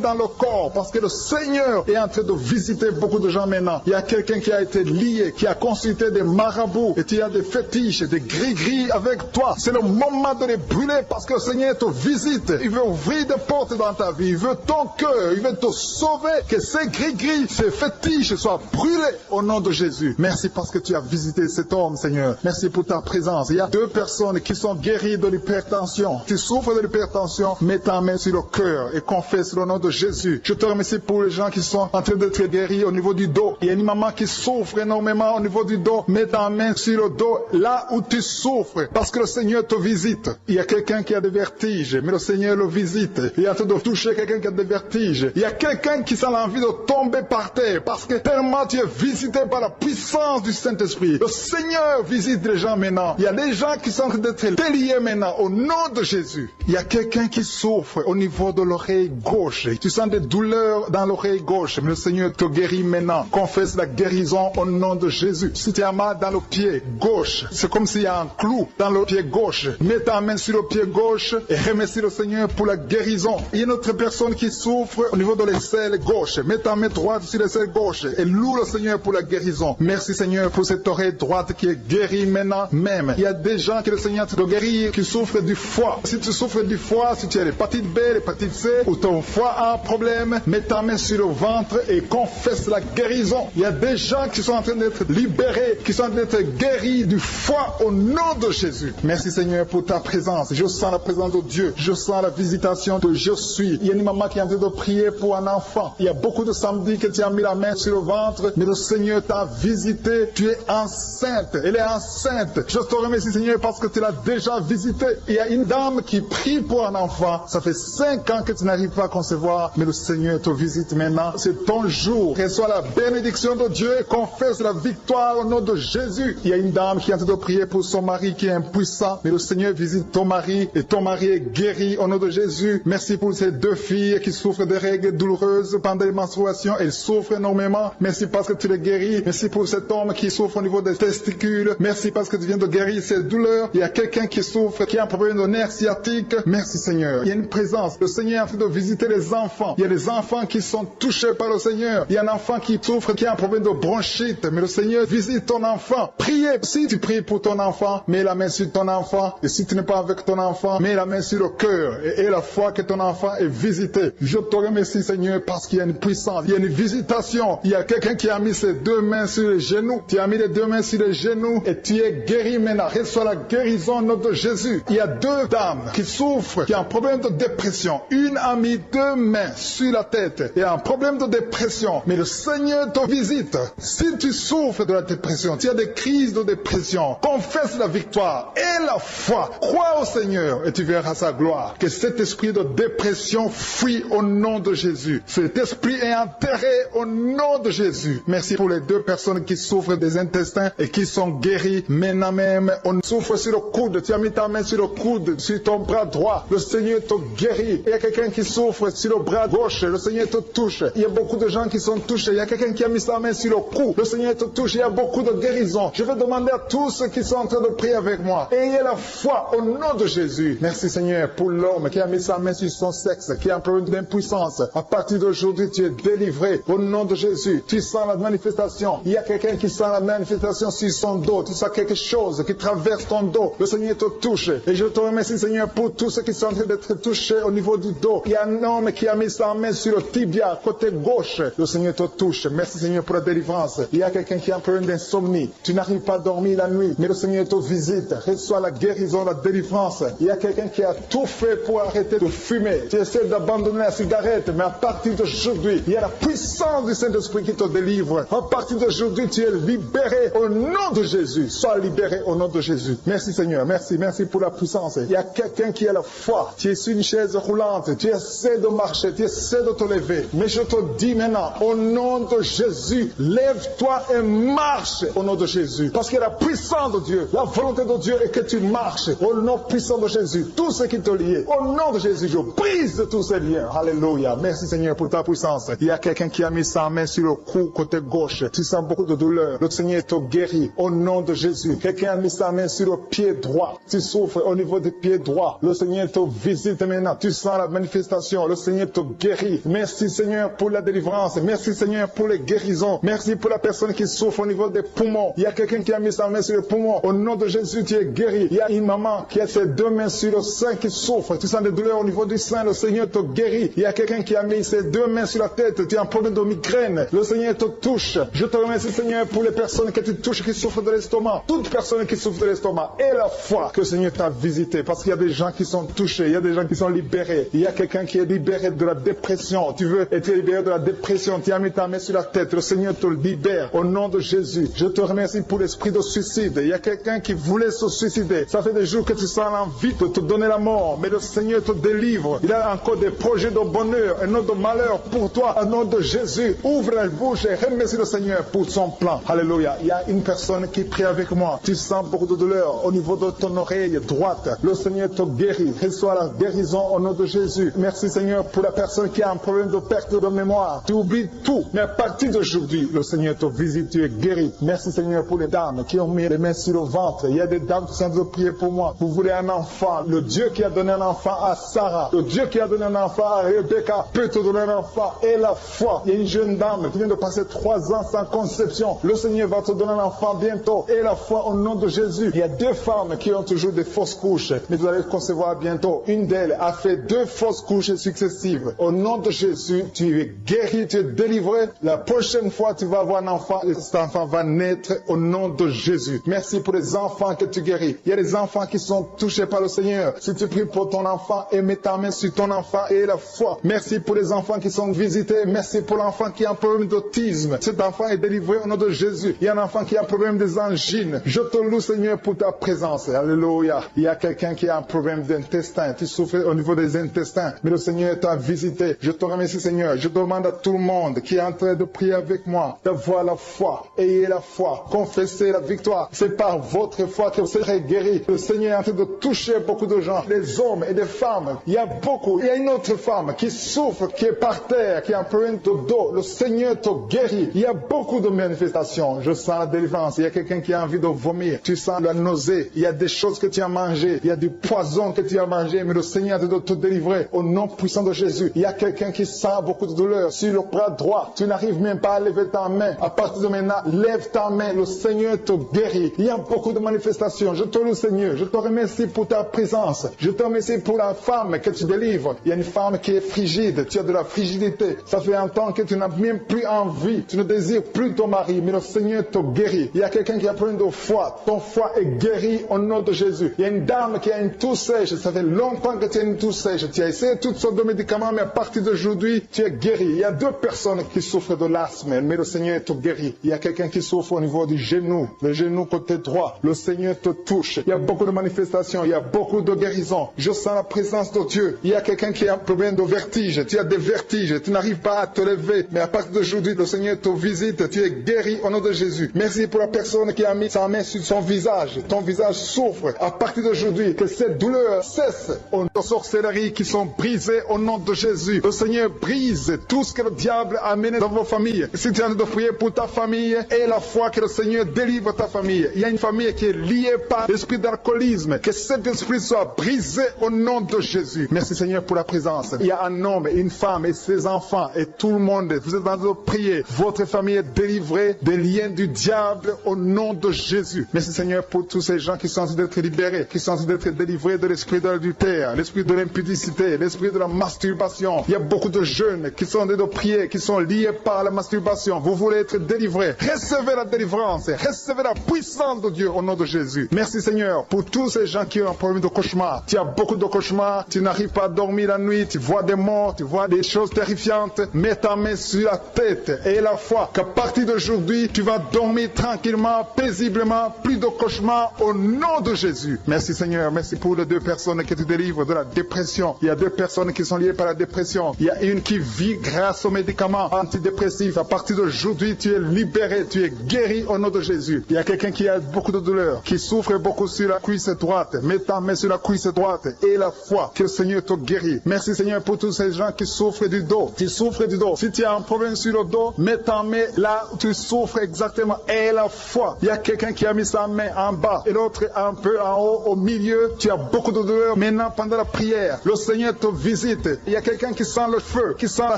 dans le corps parce que le Seigneur est en train de visiter beaucoup de gens maintenant. Il y a quelqu'un qui a été lié, qui a consulté des marabouts et tu as des fétiches, des gris-gris avec toi. C'est le moment de les brûler parce que le Seigneur te visite. Il veut ouvrir des portes dans ta vie. Il veut ton cœur. Il veut te sauver. Que ces gris-gris, ces fétiches soient brûlés au nom de Jésus. Merci parce que tu as visité cet homme, Seigneur. Merci pour ta présence. Il y a 2 personnes qui sont guéries de l'hypertension. Tu souffres de l'hypertension, mets ta main sur le cœur et confesse le nom de Jésus. Je te remercie pour les gens qui sont en train d'être guéris au niveau du dos. Il y a une maman qui souffre énormément au niveau du dos. Mets ta main sur le dos là où tu souffres parce que le Seigneur te visite. Il y a quelqu'un qui a des vertiges, mais le Seigneur le visite. Il est en train de toucher quelqu'un qui a des vertiges. Il y a quelqu'un qui sent l'envie de tomber par terre parce que tellement tu es visité par la puissance du Saint-Esprit. Le Seigneur visite les gens maintenant. Il y a des gens qui sont en train d'être déliés maintenant au nom de Jésus. Il y a quelqu'un qui souffre au niveau de l'oreille gauche. Tu sens des douleurs dans l'oreille gauche, mais le Seigneur te guérit maintenant. Confesse la guérison au nom de Jésus. Si tu as mal dans le pied gauche, c'est comme s'il y a un clou dans le pied gauche. Mets ta main sur le pied gauche et remercie le Seigneur pour la guérison. Il y a une autre personne qui souffre au niveau de l'aisselle gauche. Mets ta main droite sur l'aisselle gauche et loue le Seigneur pour la guérison. Merci Seigneur pour cette oreille droite qui est guérie maintenant même. Il y a des gens que le Seigneur te guérit qui souffrent du foie. Si tu souffres du foie, si tu as l'hépatite B, l'hépatite C ou ton foie a un problème, mets ta main sur le ventre et confesse la guérison. Il y a des gens qui sont en train d'être libérés, qui sont en train d'être guéris du foie au nom de Jésus. Merci Seigneur pour ta présence. Je sens la présence de Dieu. Je sens la visitation de je suis. Il y a une maman qui est en train de prier pour un enfant. Il y a beaucoup de samedis que tu as mis la main sur le ventre, mais le Seigneur t'a visité. Tu es enceinte. Elle est enceinte. Je te remercie Seigneur parce que tu l'as déjà visité. Il y a une dame qui prie pour un enfant. Ça fait 5 ans que tu n'arrives pas à concevoir, mais le Seigneur te visite maintenant. C'est ton jour. Reçois la bénédiction de Dieu et confesse la victoire au nom de Jésus. Il y a une dame qui est en train de prier pour son mari qui est impuissant, mais le Seigneur visite ton mari et ton mari est guéri au nom de Jésus. Merci pour ces 2 filles qui souffrent de règles douloureuses pendant les menstruations. Elles souffrent énormément. Merci parce que tu les guéris. Merci pour cet homme qui souffre au niveau des testicules. Merci parce que tu viens de guérir ces douleurs. Il y a quelqu'un qui souffre, qui a un problème de nerf sciatique. Merci Seigneur. Seigneur. Il y a une présence. Le Seigneur est en train de visiter les enfants. Il y a des enfants qui sont touchés par le Seigneur. Il y a un enfant qui souffre, qui a un problème de bronchite. Mais le Seigneur visite ton enfant. Priez. Si tu pries pour ton enfant, mets la main sur ton enfant. Et si tu n'es pas avec ton enfant, mets la main sur le cœur. Et la foi que ton enfant est visité. Je te remercie, Seigneur, parce qu'il y a une puissance. Il y a une visitation. Il y a quelqu'un qui a mis ses deux mains sur les genoux. Tu as mis les deux mains sur les genoux et tu es guéri maintenant. Reçois la guérison au nom de Jésus. Il y a deux dames qui souffrent, qui ont un problème de dépression. Une a mis deux mains sur la tête et a un problème de dépression. Mais le Seigneur te visite. Si tu souffres de la dépression, tu as des crises de dépression, confesse la victoire et la foi. Crois au Seigneur et tu verras sa gloire. Que cet esprit de dépression fuit au nom de Jésus. Cet esprit est enterré au nom de Jésus. Merci pour les deux personnes qui souffrent des intestins et qui sont guéries. Maintenant même, on souffre sur le coude. Tu as mis ta main sur le coude, sur ton bras droit. Le Seigneur te guérit. Il y a quelqu'un qui souffre sur le bras gauche. Le Seigneur te touche. Il y a beaucoup de gens qui sont touchés. Il y a quelqu'un qui a mis sa main sur le cou. Le Seigneur te touche. Il y a beaucoup de guérisons. Je vais demander à tous ceux qui sont en train de prier avec moi. Ayez la foi au nom de Jésus. Merci Seigneur pour l'homme qui a mis sa main sur son sexe, qui a un problème d'impuissance. À partir d'aujourd'hui, tu es délivré au nom de Jésus. Tu sens la manifestation. Il y a quelqu'un qui sent la manifestation sur son dos. Tu sens quelque chose qui traverse ton dos. Le Seigneur te touche. Et je te remercie Seigneur pour tous ceux qui sont en train d'être touchés au niveau du dos. Il y a un homme qui a mis sa main sur le tibia, côté gauche. Le Seigneur te touche. Merci Seigneur pour la délivrance. Il y a quelqu'un qui a un problème d'insomnie. Tu n'arrives pas à dormir la nuit, mais le Seigneur te visite. Reçois la guérison, la délivrance. Il y a quelqu'un qui a tout fait pour arrêter de fumer. Tu essaies d'abandonner la cigarette, mais à partir d'aujourd'hui, il y a la puissance du Saint-Esprit qui te délivre. À partir d'aujourd'hui, tu es libéré au nom de Jésus. Sois libéré au nom de Jésus. Merci Seigneur. Merci pour la puissance. Il y a quelqu'un qui a la foi. Tu es sur une chaise roulante. Tu essaies de marcher. Tu essaies de te lever. Mais je te dis maintenant, au nom de Jésus, lève-toi et marche au nom de Jésus. Parce que la puissance de Dieu, la volonté de Dieu est que tu marches au nom puissant de Jésus. Tout ce qui te lie, au nom de Jésus, je brise de tous ces liens. Alléluia. Merci Seigneur pour ta puissance. Il y a quelqu'un qui a mis sa main sur le cou côté gauche. Tu sens beaucoup de douleur. Le Seigneur te guérit au nom de Jésus. Quelqu'un a mis sa main sur le pied droit. Tu souffres au niveau du pied droit. Le Seigneur te visite maintenant. Tu sens la manifestation. Le Seigneur te guérit. Merci Seigneur pour la délivrance. Merci Seigneur pour les guérisons. Merci pour la personne qui souffre au niveau des poumons. Il y a quelqu'un qui a mis sa main sur le poumon. Au nom de Jésus, tu es guéri. Il y a une maman qui a ses deux mains sur le sein qui souffre. Tu sens des douleurs au niveau du sein. Le Seigneur te guérit. Il y a quelqu'un qui a mis ses deux mains sur la tête. Tu as un problème de migraine. Le Seigneur te touche. Je te remercie Seigneur pour les personnes que tu touches qui souffrent de l'estomac. Toute personne qui souffre de l'estomac. Et la foi que le Seigneur t'a visité. Parce qu'il y a des gens qui sont touchés. Il y a des gens qui sont libérés. Il y a quelqu'un qui est libéré de la dépression. Tu veux être libéré de la dépression. Tu as mis ta main sur la tête. Le Seigneur te libère. Au nom de Jésus. Je te remercie pour l'esprit de suicide. Il y a quelqu'un qui voulait se suicider. Ça fait des jours que tu sens l'envie de te donner la mort. Mais le Seigneur te délivre. Il a encore des projets de bonheur et non de malheur pour toi. Au nom de Jésus. Ouvre la bouche et remercie le Seigneur pour son plan. Alléluia. Il y a une personne qui prie avec moi. Tu sens beaucoup de douleur au niveau de ton oreille droite. Le Seigneur te guérit. Reçois la guérison au nom de Jésus. Merci Seigneur pour la personne qui a un problème de perte de mémoire. Tu oublies tout. Mais à partir d'aujourd'hui, le Seigneur te visite. Tu es guéri. Merci Seigneur pour les dames qui ont mis les mains sur le ventre. Il y a des dames qui sont en train de prier pour moi. Vous voulez un enfant. Le Dieu qui a donné un enfant à Sarah. Le Dieu qui a donné un enfant à Rebecca peut te donner un enfant. Et la foi. Il y a une jeune dame qui vient de passer 3 ans sans conception. Le Seigneur va te donner un enfant bientôt. Et la foi au nom de Jésus. Il y a 2 femmes qui ont toujours des fausses couches. Mais vous allez concevoir bientôt. Une d'elles a fait 2 fausses couches successives. Au nom de Jésus, tu es guéri, tu es délivré. La prochaine fois, tu vas avoir un enfant. Et cet enfant va naître au nom de Jésus. Merci pour les enfants que tu guéris. Il y a des enfants qui sont touchés par le Seigneur. Si tu pries pour ton enfant et mets ta main sur ton enfant et la foi. Merci pour les enfants qui sont visités. Merci pour l'enfant qui a un problème d'autisme. Cet enfant est délivré au nom de Jésus. Il y a un enfant qui a un problème des angines. Je te loue Seigneur pour ta présence. Alléluia. Il y a quelqu'un qui a un problème d'intestin. Tu souffres au niveau des intestins. Mais le Seigneur t'a visité. Je te remercie Seigneur. Je demande à tout le monde qui est en train de prier avec moi d'avoir la foi. Ayez la foi. Confessez la victoire. C'est par votre foi que vous serez guéris. Le Seigneur est en train de toucher beaucoup de gens. Des hommes et des femmes. Il y a beaucoup. Il y a une autre femme qui souffre, qui est par terre, qui a un problème de dos. Le Seigneur te guérit. Il y a beaucoup de manifestations. Je sens la délivrance. Il y a quelqu'un qui a envie de vomir. Tu sens la nausée. Il y a des choses que tu as mangées. Il y a du poison que tu as mangé. prier, mais le Seigneur de te délivrer au nom puissant de Jésus. Il y a quelqu'un qui sent beaucoup de douleur sur le bras droit. Tu n'arrives même pas à lever ta main. À partir de maintenant, lève ta main. Le Seigneur te guérit. Il y a beaucoup de manifestations. Je te loue, Seigneur. Je te remercie pour ta présence. Je te remercie pour la femme que tu délivres. Il y a une femme qui est frigide. Tu as de la frigidité. Ça fait un temps que tu n'as même plus envie. Tu ne désires plus ton mari, mais le Seigneur te guérit. Il y a quelqu'un qui a plein de foi. Ton foie est guéri au nom de Jésus. Il y a une dame qui a une toux sèche. Ça fait longtemps que tu as une toux sèche. Tu as essayé toutes sortes de médicaments, mais à partir d'aujourd'hui, tu es guéri. Il y a 2 personnes qui souffrent de l'asthme, mais le Seigneur te guérit. Il y a quelqu'un qui souffre au niveau du genou, le genou côté droit. Le Seigneur te touche. Il y a beaucoup de manifestations. Il y a beaucoup de guérisons. Je sens la présence de Dieu. Il y a quelqu'un qui a un problème de vertige. Tu as des vertiges. Tu n'arrives pas à te lever. Mais à partir d'aujourd'hui, le Seigneur te visite. Tu es guéri au nom de Jésus. Merci pour la personne qui a mis sa main sur son visage. Ton visage souffre. À partir d'aujourd'hui, que cette douleur cesse. Aux sorcelleries qui sont brisées au nom de Jésus. Le Seigneur brise tout ce que le diable a amené dans vos familles. Si tu es en train de prier pour ta famille, et la foi que le Seigneur délivre ta famille. Il y a une famille qui est liée par l'esprit d'alcoolisme. Que cet esprit soit brisé au nom de Jésus. Merci Seigneur pour la présence. Il y a un homme, une femme et ses enfants et tout le monde. Vous êtes en train de prier. Votre famille est délivrée des liens du diable au nom de Jésus. Merci Seigneur pour tous ces gens qui sont en train d'être libérés, qui sont en train d'être délivrés de l'esprit de l'adultère, l'esprit de l'impudicité, l'esprit de la masturbation. Il y a beaucoup de jeunes qui sont en train de prier, qui sont liés par la masturbation. Vous voulez être délivrés. Recevez la délivrance. Recevez la puissance de Dieu au nom de Jésus. Merci Seigneur pour tous ces gens qui ont un problème de cauchemar. Tu as beaucoup de cauchemars. Tu n'arrives pas à dormir la nuit. Tu vois des morts. Tu vois des choses terrifiantes. Mets ta main sur la tête et la foi qu'à partir d'aujourd'hui, tu vas dormir tranquillement, paisiblement. Plus de cauchemars au nom de Jésus. Merci Seigneur. Merci pour les 2 personnes que tu délivres de la dépression. Il y a 2 personnes qui sont liées par la dépression. Il y a une qui vit grâce aux médicaments antidépressifs. À partir d'aujourd'hui, tu es libéré, tu es guéri au nom de Jésus. Il y a quelqu'un qui a beaucoup de douleur, qui souffre beaucoup sur la cuisse droite. Mets ta main sur la cuisse droite et la foi que le Seigneur te guérit. Merci Seigneur pour tous ces gens qui souffrent du dos. Tu souffres du dos. Si tu as un problème sur le dos, mets ta main là où tu souffres exactement et la foi. Il y a quelqu'un qui a mis sa main en bas et l'autre un peu en haut, au milieu. Tu as beaucoup de douleur. Maintenant, pendant la prière, le Seigneur te visite. Il y a quelqu'un qui sent le feu, qui sent la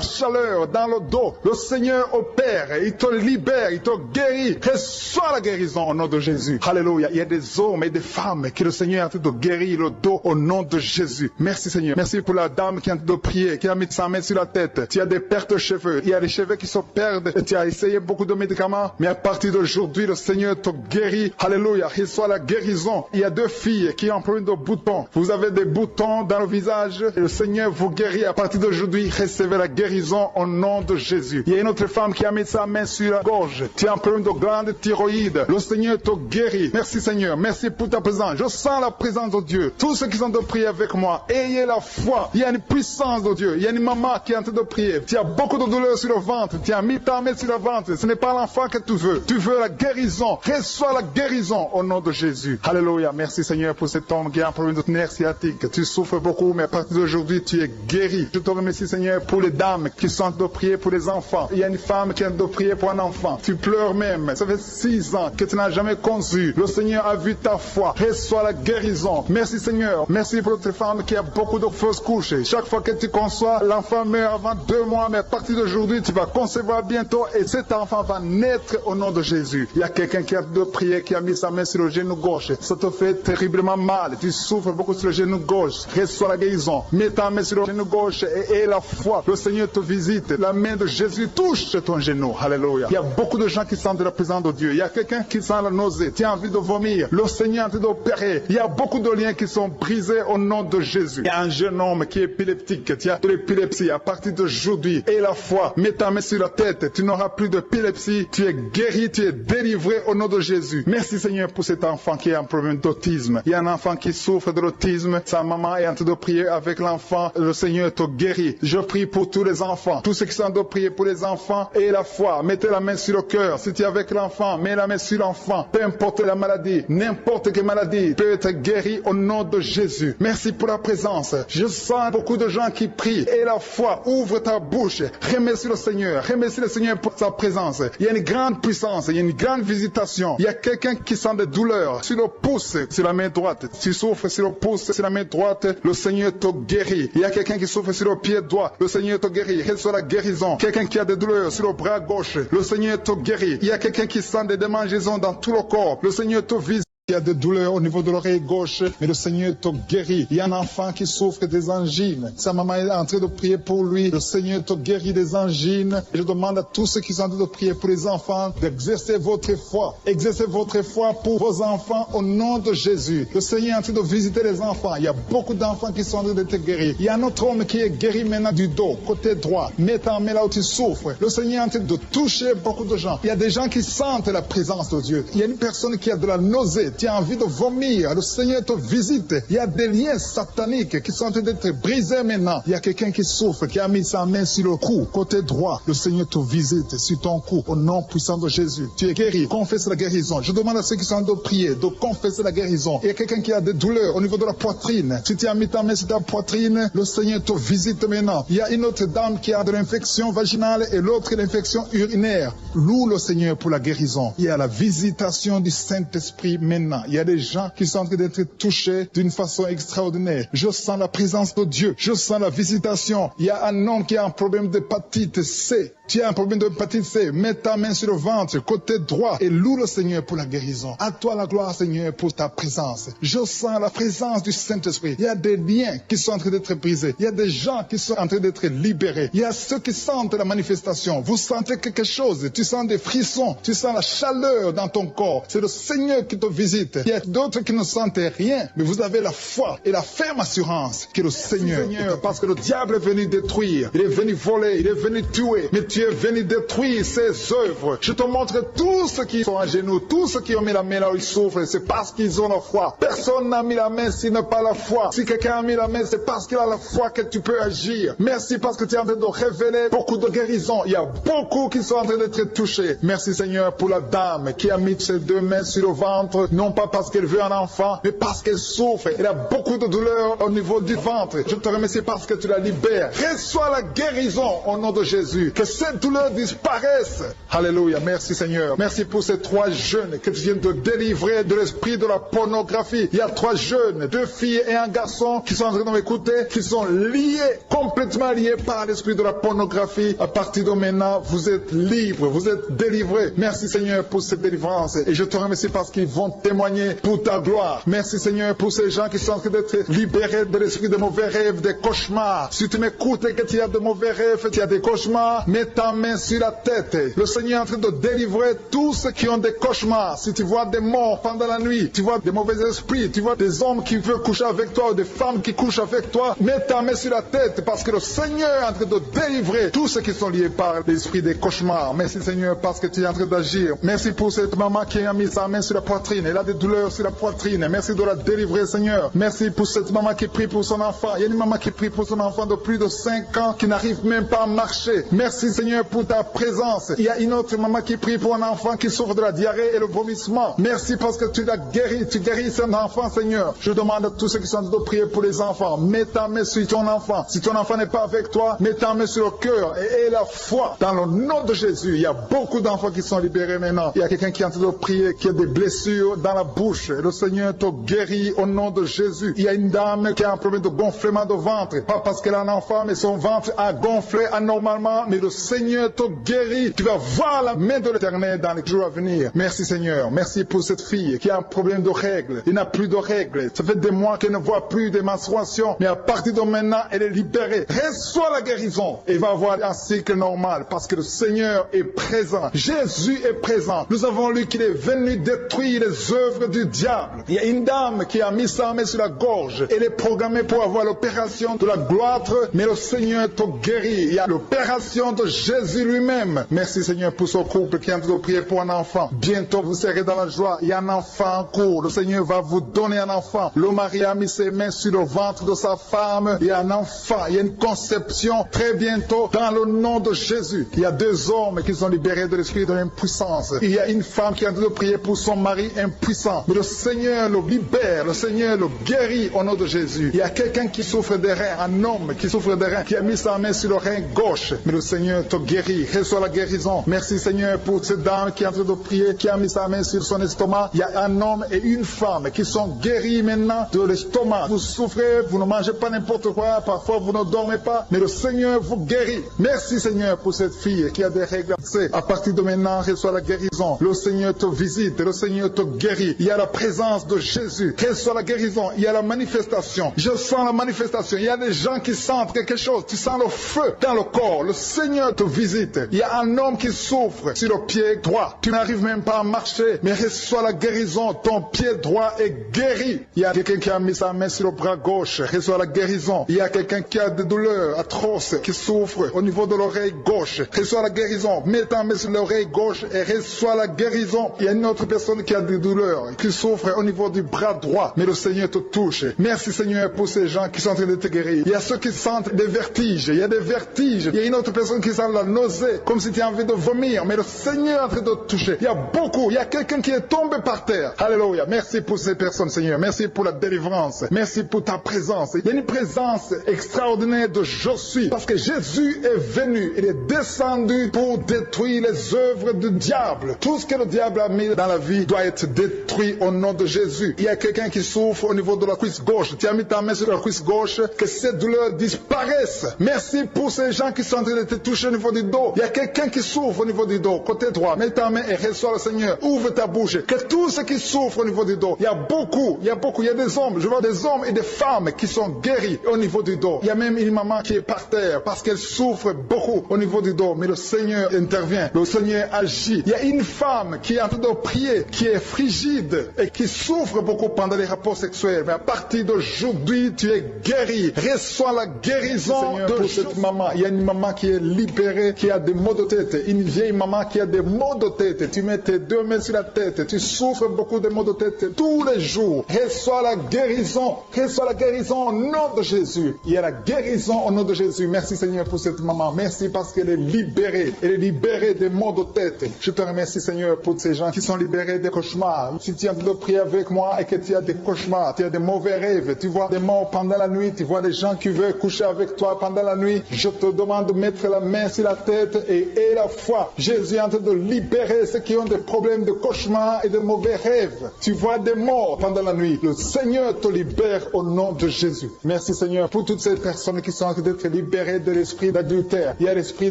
chaleur dans le dos. Le Seigneur opère, il te libère, il te guérit. Reçois la guérison au nom de Jésus. Alléluia. Il y a des hommes et des femmes que le Seigneur est en train de guérir le dos au nom de Jésus. Merci Seigneur. Merci pour la dame qui est en train de prier, qui a mis sa main sur la tête. Tu as des pertes de cheveux. Il y a des cheveux qui se perdent. Et tu as essayé beaucoup de médicaments. Mais à partir d'aujourd'hui, le Seigneur te guérit. Alléluia. Reçois la guérison. Il y a 2 filles qui ont un problème de boutons. Vous avez des boutons dans le visage. Et le Seigneur vous guérit. À partir d'aujourd'hui, recevez la guérison au nom de Jésus. Il y a une autre femme qui a mis sa main sur la gorge. Tu as un problème de glande thyroïde. Le Seigneur te guérit. Merci Seigneur. Merci pour ta présence. Je sens la présence de Dieu. Tous ceux qui sont de prier avec moi, ayez la foi. Il y a une puissance de Dieu. Il y a une maman qui est en train de prier. Tu as beaucoup de douleur sur le ventre. Tu as mis ta main sur le ventre. Ce n'est pas l'enfant que tu veux. Tu veux la guérison. Reçois la guérison au nom de Jésus. Alléluia. Merci Seigneur pour cet homme qui a un problème de nerf sciatique. Tu souffres beaucoup, mais à partir d'aujourd'hui, tu es guéri. Je te remercie Seigneur pour les dames qui sont en train de prier pour les enfants. Il y a une femme qui est en train de prier pour un enfant. Tu pleures même. Ça fait 6 ans que tu n'as jamais conçu. Le Seigneur a vu ta foi. Reçois la guérison. Merci Seigneur. Merci pour cette femme qui a beaucoup de fausses couches. Chaque fois que tu conçois, l'enfant meurt avant 2 mois, mais à partir d'aujourd'hui, tu vas concevoir bientôt et cet enfant va naître au nom de Jésus. Il y a quelqu'un qui a de prier, qui a mis sa main sur le genou gauche. Ça te fait terriblement mal. Tu souffres beaucoup sur le genou gauche. Reçois la guérison. Mets ta main sur le genou gauche et la foi. Le Seigneur te visite. La main de Jésus touche ton genou. Alléluia. Il y a beaucoup de gens qui sentent la présence de Dieu. Il y a quelqu'un qui sent la nausée. Tu as envie de vomir. Le Seigneur est en train d'opérer. Il y a beaucoup de liens qui sont brisés au nom de Jésus. Il y a un jeune homme qui est épileptique. Tu as de l'épilepsie à partir d'aujourd'hui. Et la foi. Mets ta main sur la tête. Tu n'auras plus d'épilepsie. Tu es guéri. Tu es délivré au nom de Jésus. Merci Seigneur pour cet enfant qui a un problème d'autisme. Il y a un enfant qui souffre de l'autisme. Sa maman est en train de prier avec l'enfant. Le Seigneur te guérit. Je prie pour tous les enfants. Tous ceux qui sont en train de prier pour les enfants et la foi. Mettez la main sur le cœur. Si tu es avec l'enfant, mets la main sur l'enfant. Peu importe la maladie, n'importe quelle maladie peut être guérie au nom de Jésus. Merci pour la présence. Je sens beaucoup de gens qui prient. Et la foi, ouvre ta bouche. Remercie le Seigneur. Remercie le Seigneur pour sa présence. Il y a une grande puissance. Il y a une grande visitation. Il y a quelqu'un qui sent des douleurs sur le pouce, sur la main droite. Tu souffres sur le pouce, sur la main droite. droite, le Seigneur te guérit. Il y a quelqu'un qui souffre sur le pied droit, le Seigneur te guérit. Reçois la guérison. Quelqu'un qui a des douleurs sur le bras gauche, le Seigneur te guérit. Il y a quelqu'un qui sent des démangeaisons dans tout le corps, le Seigneur te visite. Il y a des douleurs au niveau de l'oreille gauche, mais le Seigneur te guérit. Il y a un enfant qui souffre des angines. Sa maman est en train de prier pour lui. Le Seigneur te guérit des angines. Et je demande à tous ceux qui sont en train de prier pour les enfants d'exercer votre foi. Exercez votre foi pour vos enfants au nom de Jésus. Le Seigneur est en train de visiter les enfants. Il y a beaucoup d'enfants qui sont en train d'être guéris. Il y a un autre homme qui est guéri maintenant du dos, côté droit. Mets ta main là où tu souffres. Le Seigneur est en train de toucher beaucoup de gens. Il y a des gens qui sentent la présence de Dieu. Il y a une personne qui a de la nausée. Tu as envie de vomir, le Seigneur te visite. Il y a des liens sataniques qui sont en train d'être brisés maintenant. Il y a quelqu'un qui souffre, qui a mis sa main sur le cou, côté droit. Le Seigneur te visite sur ton cou, au nom puissant de Jésus. Tu es guéri, confesse la guérison. Je demande à ceux qui sont en train de prier de confesser la guérison. Il y a quelqu'un qui a des douleurs au niveau de la poitrine. Si tu as mis ta main sur ta poitrine, le Seigneur te visite maintenant. Il y a une autre dame qui a de l'infection vaginale et l'autre l'infection urinaire. Loue le Seigneur pour la guérison. Il y a la visitation du Saint-Esprit maintenant. Il y a des gens qui sont en train d'être touchés d'une façon extraordinaire. Je sens la présence de Dieu. Je sens la visitation. Il y a un homme qui a un problème d'hépatite C. Tu as un problème d'hépatite C. Mets ta main sur le ventre, côté droit, et loue le Seigneur pour la guérison. À toi la gloire, Seigneur, pour ta présence. Je sens la présence du Saint-Esprit. Il y a des liens qui sont en train d'être brisés. Il y a des gens qui sont en train d'être libérés. Il y a ceux qui sentent la manifestation. Vous sentez quelque chose. Tu sens des frissons. Tu sens la chaleur dans ton corps. C'est le Seigneur qui te visite. Il y a d'autres qui ne sentent rien, mais vous avez la foi et la ferme assurance que le Seigneur, parce que le diable est venu détruire, il est venu voler, il est venu tuer, mais tu es venu détruire ses œuvres. Je te montre tous ceux qui sont à genoux, tous ceux qui ont mis la main là où ils souffrent, c'est parce qu'ils ont la foi. Personne n'a mis la main s'il n'a pas la foi. Si quelqu'un a mis la main, c'est parce qu'il a la foi que tu peux agir. Merci parce que tu es en train de révéler beaucoup de guérisons. Il y a beaucoup qui sont en train d'être touchés. Merci Seigneur pour la dame qui a mis ses deux mains sur le ventre, non pas parce qu'elle veut un enfant, mais parce qu'elle souffre. Elle a beaucoup de douleurs au niveau du ventre. Je te remercie parce que tu la libères. Reçois la guérison au nom de Jésus. Que cette douleur disparaisse. Alléluia. Merci Seigneur. Merci pour ces 3 jeunes que tu viens de délivrer de l'esprit de la pornographie. Il y a 3 jeunes, 2 filles et un garçon qui sont en train de m'écouter, qui sont liés, complètement liés par l'esprit de la pornographie. À partir de maintenant, vous êtes libres, vous êtes délivrés. Merci Seigneur pour cette délivrance. Et je te remercie parce qu'ils vont témoigner pour ta gloire. Merci Seigneur pour ces gens qui sont en train d'être libérés de l'esprit de mauvais rêves, des cauchemars. Si tu m'écoutes et que tu as de mauvais rêves, tu as des cauchemars, mets ta main sur la tête. Le Seigneur est en train de délivrer tous ceux qui ont des cauchemars. Si tu vois des morts pendant la nuit, tu vois des mauvais esprits, tu vois des hommes qui veulent coucher avec toi ou des femmes qui couchent avec toi, mets ta main sur la tête parce que le Seigneur est en train de délivrer tous ceux qui sont liés par l'esprit des cauchemars. Merci Seigneur parce que tu es en train d'agir. Merci pour cette maman qui a mis sa main sur la poitrine. Elle a des douleurs sur la poitrine. Merci de la délivrer Seigneur. Merci pour cette maman qui prie pour son enfant. Il y a une maman qui prie pour son enfant de plus de 5 ans qui n'arrive même pas à marcher. Merci Seigneur pour ta présence. Il y a une autre maman qui prie pour un enfant qui souffre de la diarrhée et le vomissement. Merci parce que tu l'as guéri. Tu guéris cet enfant Seigneur. Je demande à tous ceux qui sont en train de prier pour les enfants. Mets ta main sur ton enfant. Si ton enfant n'est pas avec toi, mets ta main sur le cœur et la foi. Dans le nom de Jésus, il y a beaucoup d'enfants qui sont libérés maintenant. Il y a quelqu'un qui est en train de prier, qui a des blessures dans la bouche. Le Seigneur te guérit au nom de Jésus. Il y a une dame qui a un problème de gonflement de ventre. Pas parce qu'elle a un enfant, mais son ventre a gonflé anormalement. Mais le Seigneur te guérit. Tu vas voir la main de l'Éternel dans les jours à venir. Merci Seigneur. Merci pour cette fille qui a un problème de règles. Il n'a plus de règles. Ça fait des mois qu'elle ne voit plus de menstruation. Mais à partir de maintenant, elle est libérée. Reçois la guérison. Et va avoir un cycle normal parce que le Seigneur est présent. Jésus est présent. Nous avons lu qu'il est venu détruire les œuvres du diable. Il y a une dame qui a mis sa main sur la gorge. Elle est programmée pour avoir l'opération de la gloire, mais le Seigneur te guérit. Il y a l'opération de Jésus lui-même. Merci Seigneur pour ce couple qui est en train de prier pour un enfant. Bientôt vous serez dans la joie. Il y a un enfant en cours. Le Seigneur va vous donner un enfant. Le mari a mis ses mains sur le ventre de sa femme. Il y a un enfant. Il y a une conception très bientôt dans le nom de Jésus. Il y a 2 hommes qui sont libérés de l'esprit de l'impuissance. Il y a une femme qui est en train de prier pour son mari impuissant. puissant. Mais le Seigneur le libère, le Seigneur le guérit au nom de Jésus. Il y a quelqu'un qui souffre des reins, un homme qui souffre des reins, qui a mis sa main sur le rein gauche. Mais le Seigneur te guérit, reçois la guérison. Merci Seigneur pour cette dame qui est en train de prier, qui a mis sa main sur son estomac. Il y a un homme et une femme qui sont guéris maintenant de l'estomac. Vous souffrez, vous ne mangez pas n'importe quoi, parfois vous ne dormez pas, mais le Seigneur vous guérit. Merci Seigneur pour cette fille qui a des règles. À partir de maintenant, reçois la guérison. Le Seigneur te visite, le Seigneur te guérit. Il y a la présence de Jésus. Reçois la guérison. Il y a la manifestation. Je sens la manifestation. Il y a des gens qui sentent quelque chose. Tu sens le feu dans le corps. Le Seigneur te visite. Il y a un homme qui souffre sur le pied droit. Tu n'arrives même pas à marcher, mais reçois la guérison. Ton pied droit est guéri. Il y a quelqu'un qui a mis sa main sur le bras gauche. Reçois la guérison. Il y a quelqu'un qui a des douleurs atroces, qui souffre au niveau de l'oreille gauche. Reçois la guérison. Mets ta main sur l'oreille gauche et reçois la guérison. Il y a une autre personne qui a des douleurs, qui souffre au niveau du bras droit, mais le Seigneur te touche. Merci Seigneur pour ces gens qui sont en train de te guérir. Il y a ceux qui sentent des vertiges. Il y a des vertiges. Il y a une autre personne qui sent la nausée, comme si tu as envie de vomir, mais le Seigneur est en train de te toucher. Il y a beaucoup. Il y a quelqu'un qui est tombé par terre. Alléluia. Merci pour ces personnes Seigneur. Merci pour la délivrance. Merci pour ta présence. Il y a une présence extraordinaire de je suis, parce que Jésus est venu. Il est descendu pour détruire les œuvres du diable. Tout ce que le diable a mis dans la vie doit être détruit au nom de Jésus. Il y a quelqu'un qui souffre au niveau de la cuisse gauche. Tu as mis ta main sur la cuisse gauche, que cette douleur disparaisse. Merci pour ces gens qui sont en train de te toucher au niveau du dos. Il y a quelqu'un qui souffre au niveau du dos, côté droit. Mets ta main et reçois le Seigneur. Ouvre ta bouche. Que tous ceux qui souffrent au niveau du dos, il y a beaucoup, il y a des hommes, je vois des hommes et des femmes qui sont guéris au niveau du dos. Il y a même une maman qui est par terre parce qu'elle souffre beaucoup au niveau du dos, mais le Seigneur intervient, le Seigneur agit. Il y a une femme qui est en train de prier, qui est frigide et qui souffre beaucoup pendant les rapports sexuels, mais à partir d'aujourd'hui, tu es guéri. Reçois la guérison de cette maman. Il y a une maman qui est libérée, qui a des maux de tête, une vieille maman qui a des maux de tête. Tu mets tes deux mains sur la tête, tu souffres beaucoup de maux de tête tous les jours. Reçois la guérison, reçois la guérison au nom de Jésus. Il y a la guérison au nom de Jésus. Merci Seigneur pour cette maman. Merci parce qu'elle est libérée. Elle est libérée des maux de tête. Je te remercie Seigneur pour ces gens qui sont libérés des cauchemars. Si tu as de prier avec moi et que tu as des cauchemars, tu as des mauvais rêves, tu vois des morts pendant la nuit, tu vois des gens qui veulent coucher avec toi pendant la nuit, je te demande de mettre la main sur la tête et la foi. Jésus est en train de libérer ceux qui ont des problèmes de cauchemars et de mauvais rêves. Tu vois des morts pendant la nuit. Le Seigneur te libère au nom de Jésus. Merci Seigneur pour toutes ces personnes qui sont en train d'être libérées de l'esprit d'adultère. Il y a l'esprit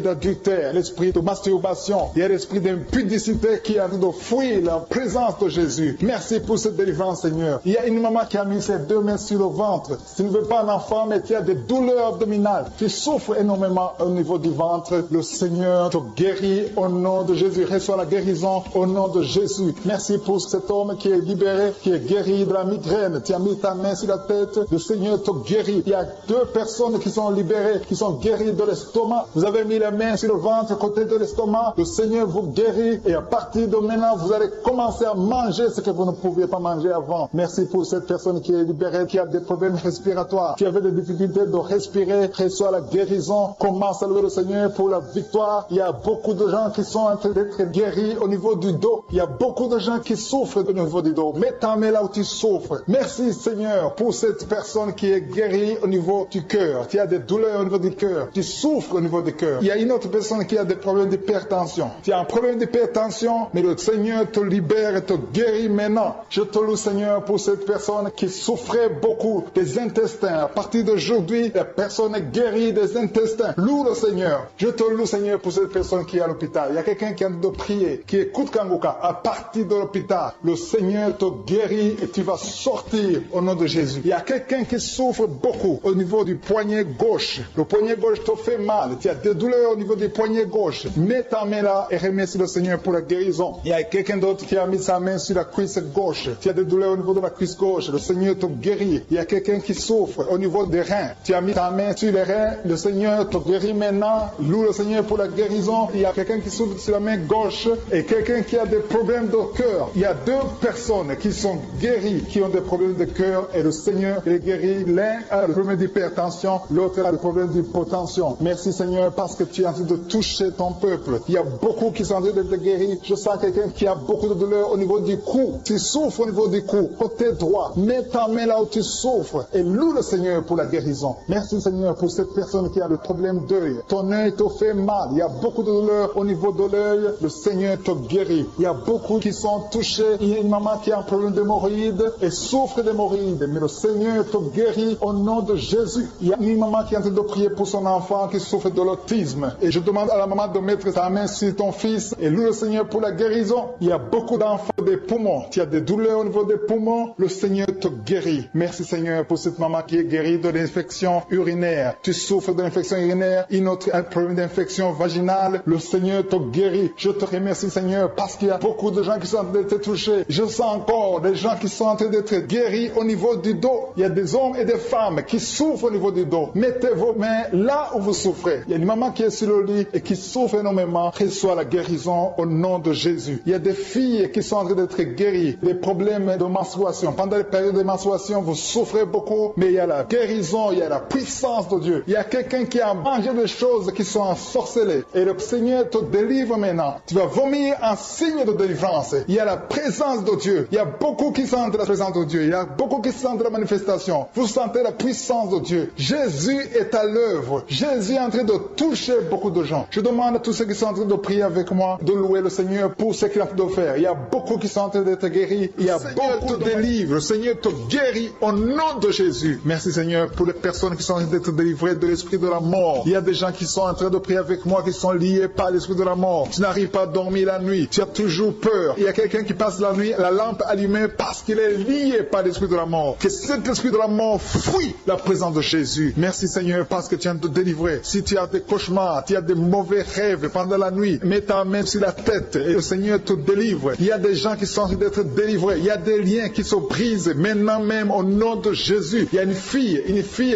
d'adultère, l'esprit de masturbation, il y a l'esprit d'impudicité qui est en train de fuir la présence de Jésus. Merci pour cette délivrance Seigneur. Il y a une maman qui a mis ses deux mains sur le ventre. Tu ne veux pas un enfant mais tu as des douleurs abdominales. Tu souffres énormément au niveau du ventre. Le Seigneur te guérit au nom de Jésus. Reçois la guérison au nom de Jésus. Merci pour cet homme qui est libéré, qui est guéri de la migraine. Tu as mis ta main sur la tête. Le Seigneur te guérit. Il y a deux personnes qui sont libérées, qui sont guéries de l'estomac. Vous avez mis la main sur le ventre, côté de l'estomac. Le Seigneur vous guérit. Et à partir de maintenant, vous allez commencer à manger ce que vous ne pouviez pas manger avant. Merci pour cette personne qui est libérée, qui a des problèmes respiratoires, qui avait des difficultés de respirer. Reçois la guérison. Commence à louer le Seigneur pour la victoire. Il y a beaucoup de gens qui sont en train d'être guéris au niveau du dos. Il y a beaucoup de gens qui souffrent au niveau du dos. Mets ta main là où tu souffres. Merci Seigneur pour cette personne qui est guérie au niveau du cœur. Tu as des douleurs au niveau du cœur. Tu souffres au niveau du cœur. Il y a une autre personne qui a des problèmes d'hypertension. Tu as un problème d'hypertension, mais le Seigneur te libère et te guérit maintenant. Je te loue Seigneur pour cette personne qui souffrait beaucoup des intestins. À partir d'aujourd'hui, la personne est guérie des intestins. Loue le Seigneur. Je te loue Seigneur pour cette personne qui est à l'hôpital. Il y a quelqu'un qui a de prier, qui écoute Kanguka. À partir de l'hôpital, le Seigneur te guérit et tu vas sortir au nom de Jésus. Il y a quelqu'un qui souffre beaucoup au niveau du poignet gauche. Le poignet gauche te fait mal. Tu as des douleurs au niveau du poignet gauche. Mets ta main là et remercie le Seigneur pour la guérison. Il y a quelqu'un d'autre qui a mis sa main sur la cuisse gauche. Tu as des douleurs au niveau de la cuisse gauche. Le Seigneur te guérit. Il y a quelqu'un qui souffre au niveau des reins. Tu as mis ta main sur les reins. Le Seigneur te guérit maintenant. Loue le Seigneur pour la guérison. Il y a quelqu'un qui souffre sur la main gauche et quelqu'un qui a des problèmes de cœur. Il y a deux personnes qui sont guéries, qui ont des problèmes de cœur et le Seigneur les guérit. L'un a le problème d'hypertension, l'autre a le problème d'hypotension. Merci Seigneur parce que tu es en train de toucher ton peuple. Il y a beaucoup qui sont en train d'être guéris. Je sens quelqu'un qui a beaucoup de douleur au niveau du cou. Tu souffres au niveau du cou, côté droit. Mets ta main là où tu souffres et loue le Seigneur pour la guérison. Merci Seigneur pour cette personne qui a le problème d'œil. Ton œil te fait mal. Il y a beaucoup de douleur au niveau de l'œil. Le Seigneur te guérit. Il y a beaucoup qui sont touchés. Il y a une maman qui a un problème d'hémorroïdes et souffre d'hémorroïdes. Mais le Seigneur te guérit au nom de Jésus. Il y a une maman qui est en train de prier pour son enfant qui souffre de l'autisme. Et je demande à la maman de mettre sa main sur ton fils et loue le Seigneur pour la guérison. Il y a beaucoup d'enfants des poumons. Tu as des douleurs au niveau des poumons. Le Seigneur te guérit. Merci Seigneur pour cette maman qui est guérie de l'infection urinaire. Tu souffres de l'infection urinaire, un problème d'infection vaginale. Le Seigneur te guérit. Je te remercie Seigneur parce qu'il y a beaucoup de gens qui sont en train d'être touchés. Je sens encore des gens qui sont en train d'être guéris au niveau du dos. Il y a des hommes et des femmes qui souffrent au niveau du dos. Mettez vos mains là où vous souffrez. Il y a une maman qui est sur le lit et qui souffre énormément. Reçois la guérison au nom de Jésus. Il y a des filles qui sont en train d'être guéries. Des problèmes de menstruation. Pendant les périodes de menstruation, vous souffrez beaucoup, mais il y a la guérison, il y a la puissance de Dieu. Il y a quelqu'un qui a mangé des choses qui sont ensorcelées. Et le Seigneur te délivre maintenant. Tu vas vomir un signe de délivrance. Il y a la présence de Dieu. Il y a beaucoup qui sentent la présence de Dieu. Il y a beaucoup qui sentent la manifestation. Vous sentez la puissance de Dieu. Jésus est à l'œuvre. Jésus est en train de toucher beaucoup de gens. Je demande à tous ceux qui sont en train de prier avec moi de louer le Seigneur pour ce qu'il a fait de faire. Il y a beaucoup qui sont en train d'être guéris. Il y a beaucoup de délivre. Le Seigneur te guérit au nom de Jésus. Merci Seigneur pour les personnes qui sont en train d'être délivrées de l'esprit de la mort. Il y a des gens qui sont en train de prier avec moi qui sont liés par l'esprit de la mort. Tu n'arrives pas à dormir la nuit. Tu as toujours peur. Il y a quelqu'un qui passe la nuit, la lampe allumée parce qu'il est lié par l'esprit de la mort. Que cet esprit de la mort fuit la présence de Jésus. Merci Seigneur parce que tu viens de te délivrer. Si tu as des cauchemars, tu as des mauvais rêves pendant la nuit, mets ta main sur la tête et le Seigneur te délivre. Il y a des gens qui sont en train d'être délivrés. Il y a des liens qui se brisent maintenant même au nom de Jésus. Il y a une fille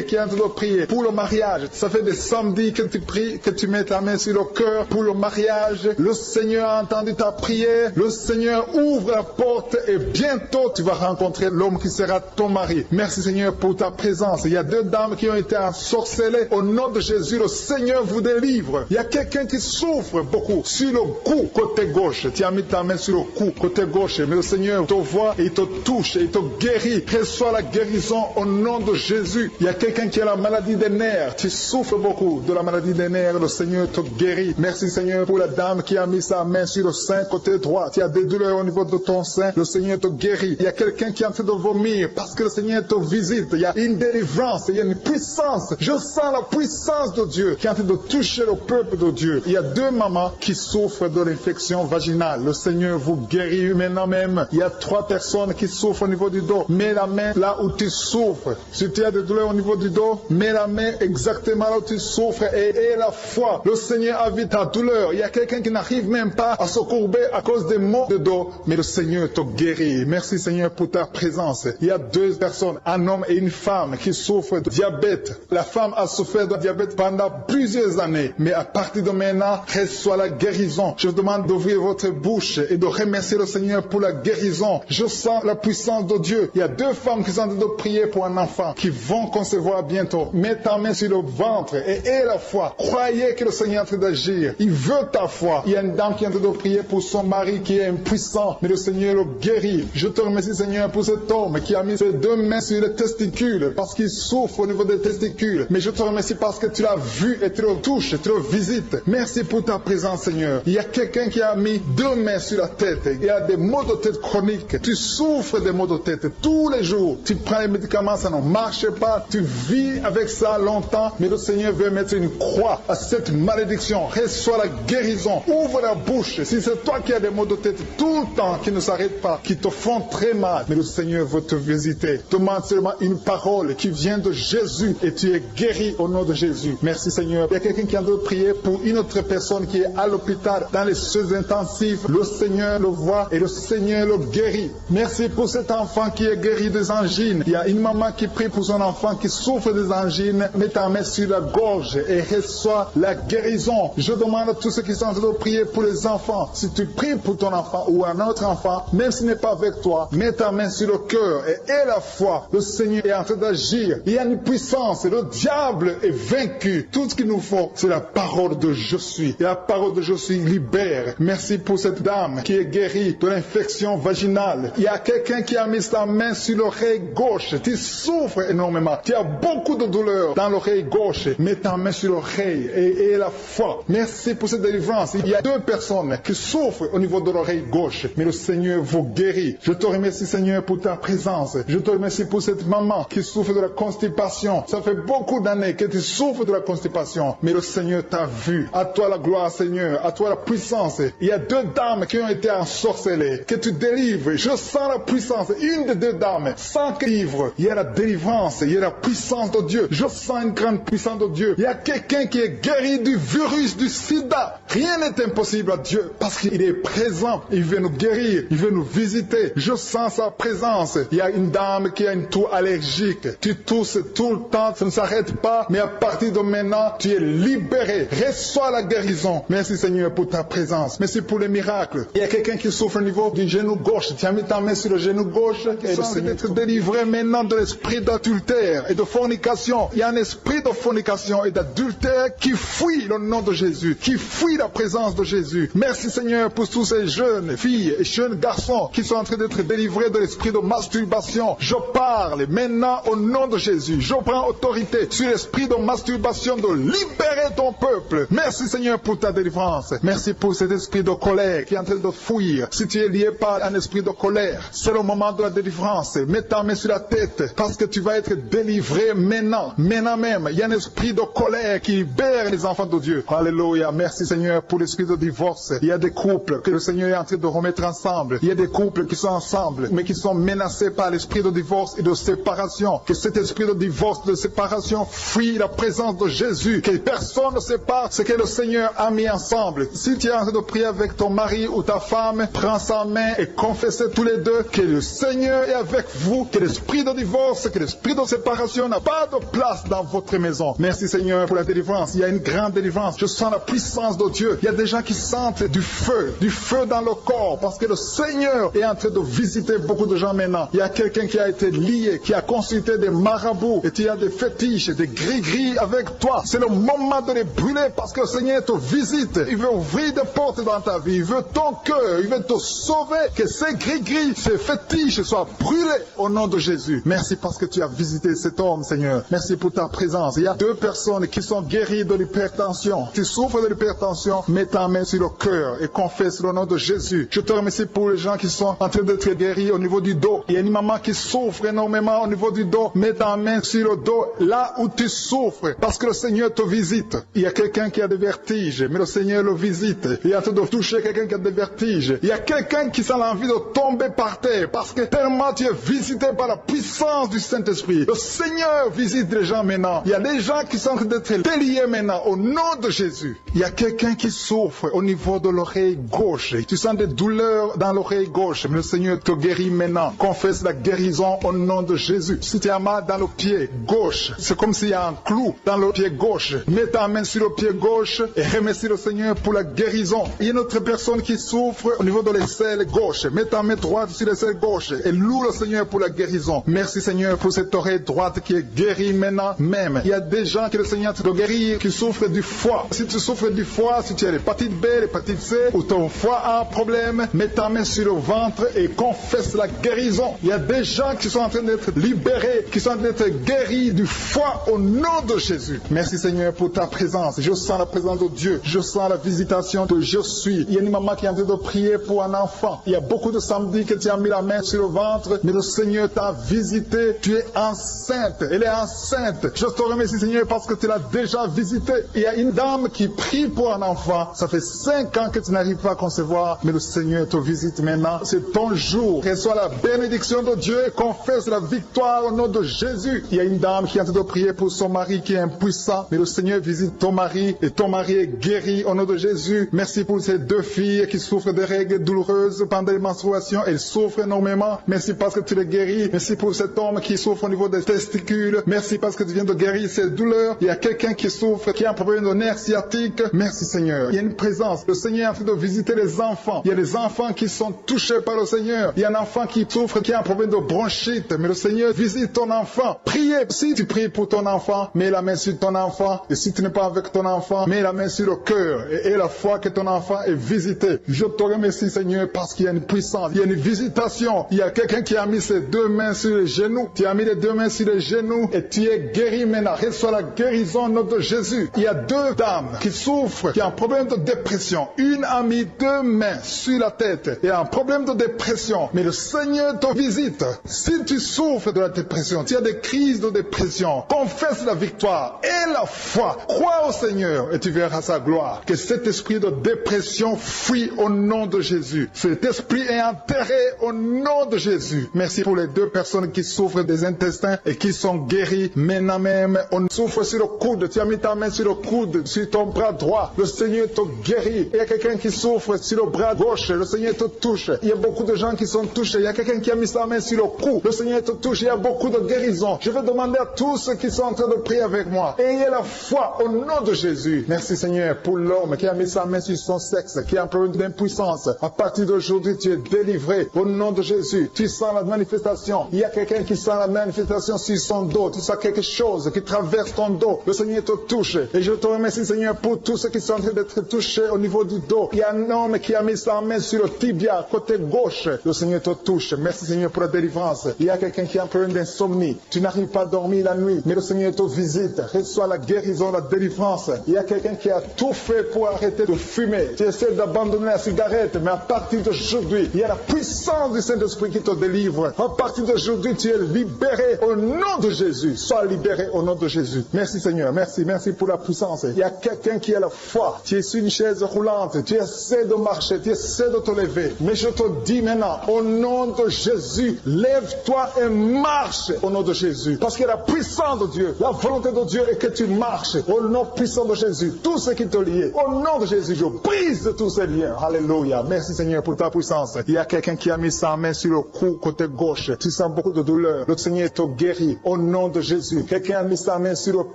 qui est en train de prier pour le mariage. Ça fait des samedis que tu pries, que tu mets ta main sur le cœur pour le mariage. Le Seigneur a entendu ta prière. Le Seigneur ouvre la porte et bientôt tu vas rencontrer l'homme qui sera ton mari. Merci Seigneur pour ta présence. Il y a deux dames qui ont été ensorcelées. Au nom de Jésus, le Seigneur vous délivre. Il y a quelqu'un qui souffre beaucoup sur le cou, côté gauche. Tu as mis ta main sur le cou, côté gauche. Mais le Seigneur te voit et il te touche et il te guérit. Reçois la guérison au nom de Jésus. Il y a quelqu'un qui a la maladie des nerfs. Tu souffres beaucoup de la maladie des nerfs. Le Seigneur te guérit. Merci Seigneur pour la dame qui a mis sa main sur le sein côté droit. Tu as des douleurs au niveau de ton sein. Le Seigneur te guérit. Il y a quelqu'un qui est en train de vomir parce que le Seigneur te visite. Il y a une délivrance. Il y a une puissance. Je sens la puissance de Dieu qui est en train de toucher le peuple de Dieu. Il y a deux mamans qui souffrent de l'infection vaginale. Le Seigneur vous guérit maintenant même. Il y a 3 personnes qui souffrent au niveau du dos. Mets la main là où tu souffres. Si tu as des douleurs au niveau du dos, mets la main exactement là où tu souffres et aie la foi. Le Seigneur a vu ta douleur. Il y a quelqu'un qui n'arrive même pas à se courber à cause des maux de dos. Mais le Seigneur te guérit. Merci Seigneur pour ta présence. Il y a 2 personnes, un homme et une femme qui souffrent de diabète. La femme a souffert de diabète pendant plusieurs années. Mais à partir de maintenant, reçoit la guérison. Je vous demande d'ouvrir votre bouche et de remercier le Seigneur pour la guérison. Je sens la puissance de Dieu. Il y a 2 femmes qui sont en train de prier pour un enfant qui vont concevoir bientôt. Mets ta main sur le ventre et aie la foi. Croyez que le Seigneur est en train d'agir. Il veut ta foi. Il y a une dame qui est en train de prier pour son mari qui est impuissant, mais le Seigneur le guérit. Je te remercie Seigneur pour cet homme qui a mis ses 2 mains sur les testicules parce qu'il souffre au niveau des testicules. Mais je te remercie parce que tu l'as vu et tu le touches, tu le visites. Merci pour ta présence Seigneur. Il y a quelqu'un qui a mis 2 mains sur la tête. Il y a des maux de tête chroniques. Tu souffres des maux de tête tous les jours. Tu prends les médicaments, ça ne marche pas. Tu vis avec ça longtemps, mais le Seigneur veut mettre une croix à cette malédiction. Reçois la guérison. Ouvre la bouche. Si c'est toi qui as des maux de tête tout le temps, qui ne s'arrêtent pas, qui te font très mal, mais le Seigneur veut te visiter. Demande seulement une parole qui vient de Jésus et tu es guéri au nom de Jésus. Merci Seigneur. Il y a quelqu'un qui a de prier pour une autre personne qui est à l'hôpital dans les soins intensifs. Le Seigneur le voit et le Seigneur le guérit. Merci pour cet enfant qui est guéri des angines. Il y a une maman qui prie pour son enfant qui souffre des angines. Mets ta main sur la gorge et reçois la guérison. Je demande à tous ceux qui sont en train de prier pour les enfants. Si tu pries pour ton enfant ou un autre enfant, même s'il n'est pas avec toi, mets ta main sur le cœur et aie la foi. Le Seigneur est en train d'agir. Il y a une puissance. Le diable est vaincu. Tout ce qu'il nous faut, c'est la parole de je suis. Et la parole de je suis libère. Merci pour cette dame qui est guérie de l'infection infection vaginale. Il y a quelqu'un qui a mis sa main sur l'oreille gauche. Tu souffres énormément. Tu as beaucoup de douleur dans l'oreille gauche. Mets ta main sur l'oreille et la foi. Merci pour cette délivrance. Il y a 2 personnes qui souffrent au niveau de l'oreille gauche. Mais le Seigneur vous guérit. Je te remercie, Seigneur, pour ta présence. Je te remercie pour cette maman qui souffre de la constipation. Ça fait beaucoup d'années que tu souffres de la constipation. Mais le Seigneur t'a vu. À toi la gloire, Seigneur. À toi la puissance. Il y a 2 dames qui ont été ensorcelées. Que tu délivres. Je sens la puissance. Une des 2 dames. Sans livre. Il y a la délivrance. Il y a la puissance de Dieu. Je sens une grande puissance de Dieu. Il y a quelqu'un qui est guéri du virus du sida. Rien n'est impossible à Dieu parce qu'il est présent. Il veut nous guérir. Il veut nous visiter. Je sens sa présence. Il y a une dame qui a une toux allergique. Tu tousses tout le temps. Ça ne s'arrête pas. Mais à partir de maintenant, tu es libéré. Reçois la guérison. Merci Seigneur pour ta présence. Merci pour les miracles. Il y a quelqu'un qui souffre au niveau du genou gauche. Tu as mis ta main sur le genou gauche. Et le Seigneur être délivré maintenant de l'esprit d'adultère et de fornication. Il y a un esprit de fornication et d'adultère qui fuit le nom de Jésus, qui fuit la présence de Jésus. Merci Seigneur pour tous ces jeunes filles et jeunes garçons qui sont en train d'être délivrés de l'esprit de masturbation. Je parle maintenant au nom de Jésus. Je prends autorité sur l'esprit de masturbation de libérer ton peuple. Merci Seigneur pour ta délivrance. Merci pour cet esprit de colère qui est en train de fuir. Si tu es lié par un esprit de colère, c'est le moment de la délivrance. Mets ta main sur la tête parce que tu vas être délivré maintenant. Maintenant même, il y a un esprit de colère qui libère les enfants de Dieu. Alléluia. Merci Seigneur pour l'esprit de divorce. Il y a des couples que le Seigneur est en train de remettre ensemble. Il y a des couples qui sont ensemble mais qui sont menacés par l'esprit de divorce et de séparation. Que cet esprit de divorce, de séparation fuit la présence de Jésus. Que personne ne sépare ce que le Seigneur a mis ensemble. Si tu es en train de prier avec ton mari ou ta femme, prends sa main et confessez tous les deux que le Seigneur est avec vous, que l'esprit de divorce, que l'esprit de séparation n'a pas de place dans votre maison. Merci Seigneur pour la délivrance. Il y a une grande délivrance. Je sens la puissance de Dieu. Il y a des gens qui sentent du feu dans le corps parce que le Seigneur est en train de visiter beaucoup de gens maintenant. Il y a quelqu'un qui a été lié, qui a consulté des marabouts et tu as des fétiches, des gris-gris avec toi. C'est le moment de les brûler parce que le Seigneur te visite. Il veut ouvrir des portes dans ta vie. Il veut ton cœur. Il veut te sauver. Que ces gris-gris, ces fétiches soient brûlés au nom de Jésus. Merci parce que tu as visité cet homme, Seigneur. Merci pour ta présence. Il y a 2 personnes qui sont guéries de l'hypertension. Tu souffres de l'hypertension, mets ta main sur le cœur et confesse le nom de Jésus. Je te remercie pour les gens qui sont en train d'être guéris au niveau du dos. Il y a une maman qui souffre énormément au niveau du dos. Mets ta main sur le dos là où tu souffres parce que le Seigneur te visite. Il y a quelqu'un qui a des vertiges, mais le Seigneur le visite. Il est en train de toucher quelqu'un qui a des vertiges. Il y a quelqu'un qui sent l'envie de tomber par terre parce que tellement tu es visité par la puissance du Saint-Esprit. Le Seigneur visite les gens maintenant. Il y a des gens qui sont en train d'être déliés maintenant au nom de Jésus. Il y a quelqu'un qui souffre au niveau de l'oreille gauche. Tu sens des douleurs dans l'oreille gauche, mais le Seigneur te guérit maintenant. Confesse la guérison au nom de Jésus. Si tu as mal dans le pied gauche, c'est comme s'il y a un clou dans le pied gauche. Mets ta main sur le pied gauche et remercie le Seigneur pour la guérison. Il y a une autre personne qui souffre au niveau de l'aisselle gauche. Mets ta main droite sur l'aisselle gauche et loue le Seigneur pour la guérison. Merci Seigneur pour cette oreille droite qui est guérie maintenant même. Il y a des gens que le Seigneur te guérit qui souffrent du foie. Si tu souffres du foie, si tu as l'hépatite B, l'hépatite C ou ton foie a un problème, mets ta main sur le ventre et confesse la guérison. Il y a des gens qui sont en train d'être libérés, qui sont en train d'être guéris du foie au nom de Jésus. Merci Seigneur pour ta présence. Je sens la présence de Dieu. Je sens la visitation de je suis. Il y a une maman qui est en train de prier pour un enfant. Il y a beaucoup de samedis que tu as mis la main sur le ventre, mais le Seigneur t'a visité. Tu es enceinte. Elle est enceinte. Je te remercie Seigneur parce que tu l'as déjà visité. Il y a une dame qui prie pour un enfant. Ça fait 5 ans que tu n'arrives pas à concevoir, mais le Seigneur te visite maintenant. C'est ton jour. Reçois la bénédiction de Dieu et confesse la victoire au nom de Jésus. Il y a une dame qui est en train de prier pour son mari qui est impuissant, mais le Seigneur visite ton mari et ton mari est guéri au nom de Jésus. Merci pour ces 2 filles qui souffrent de règles douloureuses pendant les menstruations. Elles souffrent énormément. Merci parce que tu les guéris. Merci pour cet homme qui souffre au niveau des testicules. Merci parce que tu viens de guérir ces douleurs. Il y a quelqu'un qui souffre, qui a un problème de nerf sciatique. Merci Seigneur. Il y a une présence. Le Seigneur est en train de visiter les enfants. Il y a des enfants qui sont touchés par le Seigneur. Il y a un enfant qui souffre, qui a un problème de bronchite. Mais le Seigneur visite ton enfant. Priez. Si tu pries pour ton enfant, mets la main sur ton enfant. Et si tu n'es pas avec ton enfant, mets la main sur le cœur. Et la foi que ton enfant est visité. Je te remercie Seigneur parce parce qu'il y a une puissance, il y a une visitation. Il y a quelqu'un qui a mis ses deux mains sur les genoux. Tu as mis les deux mains sur les genoux et tu es guéri maintenant. Reçois la guérison au nom de Jésus. Il y a deux dames qui souffrent, qui ont un problème de dépression. Une a mis deux mains sur la tête et a un problème de dépression. Mais le Seigneur te visite. Si tu souffres de la dépression, tu as des crises de dépression, confesse la victoire et la foi. Crois au Seigneur et tu verras sa gloire. Que cet esprit de dépression fuit au nom de Jésus. Cet esprit est enterré au nom de Jésus. Merci pour les deux personnes qui souffrent des intestins et qui sont guéries maintenant même. On souffre sur le coude. Tu as mis ta main sur le coude, sur ton bras droit. Le Seigneur te guérit. Il y a quelqu'un qui souffre sur le bras gauche. Le Seigneur te touche. Il y a beaucoup de gens qui sont touchés. Il y a quelqu'un qui a mis sa main sur le cou. Le Seigneur te touche. Il y a beaucoup de guérisons. Je vais demander à tous ceux qui sont en train de prier avec moi. Ayez la foi au nom de Jésus. Merci Seigneur pour l'homme qui a mis sa main sur son sexe, qui a un problème d'impuissance. À partir d'aujourd'hui, tu es délivré au nom de Jésus. Tu sens la manifestation. Il y a quelqu'un qui sent la manifestation sur son dos. Tu sens quelque chose qui traverse ton dos. Le Seigneur te touche. Et je te remercie Seigneur pour tous ceux qui sont en train d'être touchés au niveau du dos. Il y a un homme qui a mis sa main sur le tibia, côté gauche. Le Seigneur te touche. Merci Seigneur pour la délivrance. Il y a quelqu'un qui a un problème d'insomnie. Tu n'arrives pas à dormir la nuit, mais le Seigneur te visite. Reçois la guérison, la délivrance. Il y a quelqu'un qui a tout fait pour arrêter de fumer. Tu essaies d'abandonner la cigarette, mais à partir d'aujourd'hui, il y a la puissance du Saint-Esprit qui te délivre. À partir d'aujourd'hui, tu es libéré au nom de Jésus. Sois libéré au nom de Jésus. Merci Seigneur. Merci. Merci pour la puissance. Il y a quelqu'un qui a la foi. Tu es sur une chaise roulante. Tu essaies de marcher. Tu essaies de te lever. Mais je te dis maintenant, au nom de Jésus, lève-toi et marche au nom de Jésus. Parce que la puissance de Dieu, la volonté de Dieu est que tu marches au nom puissant de Jésus. Tout ce qui te lie, au nom de Jésus, je brise de tous ces liens. Alléluia. Merci Seigneur pour ta puissance. Il y a quelqu'un qui a mis sa main sur le cou côté gauche. Tu sens beaucoup de douleur. Le Seigneur te guérit au nom de Jésus. Quelqu'un a mis sa main sur le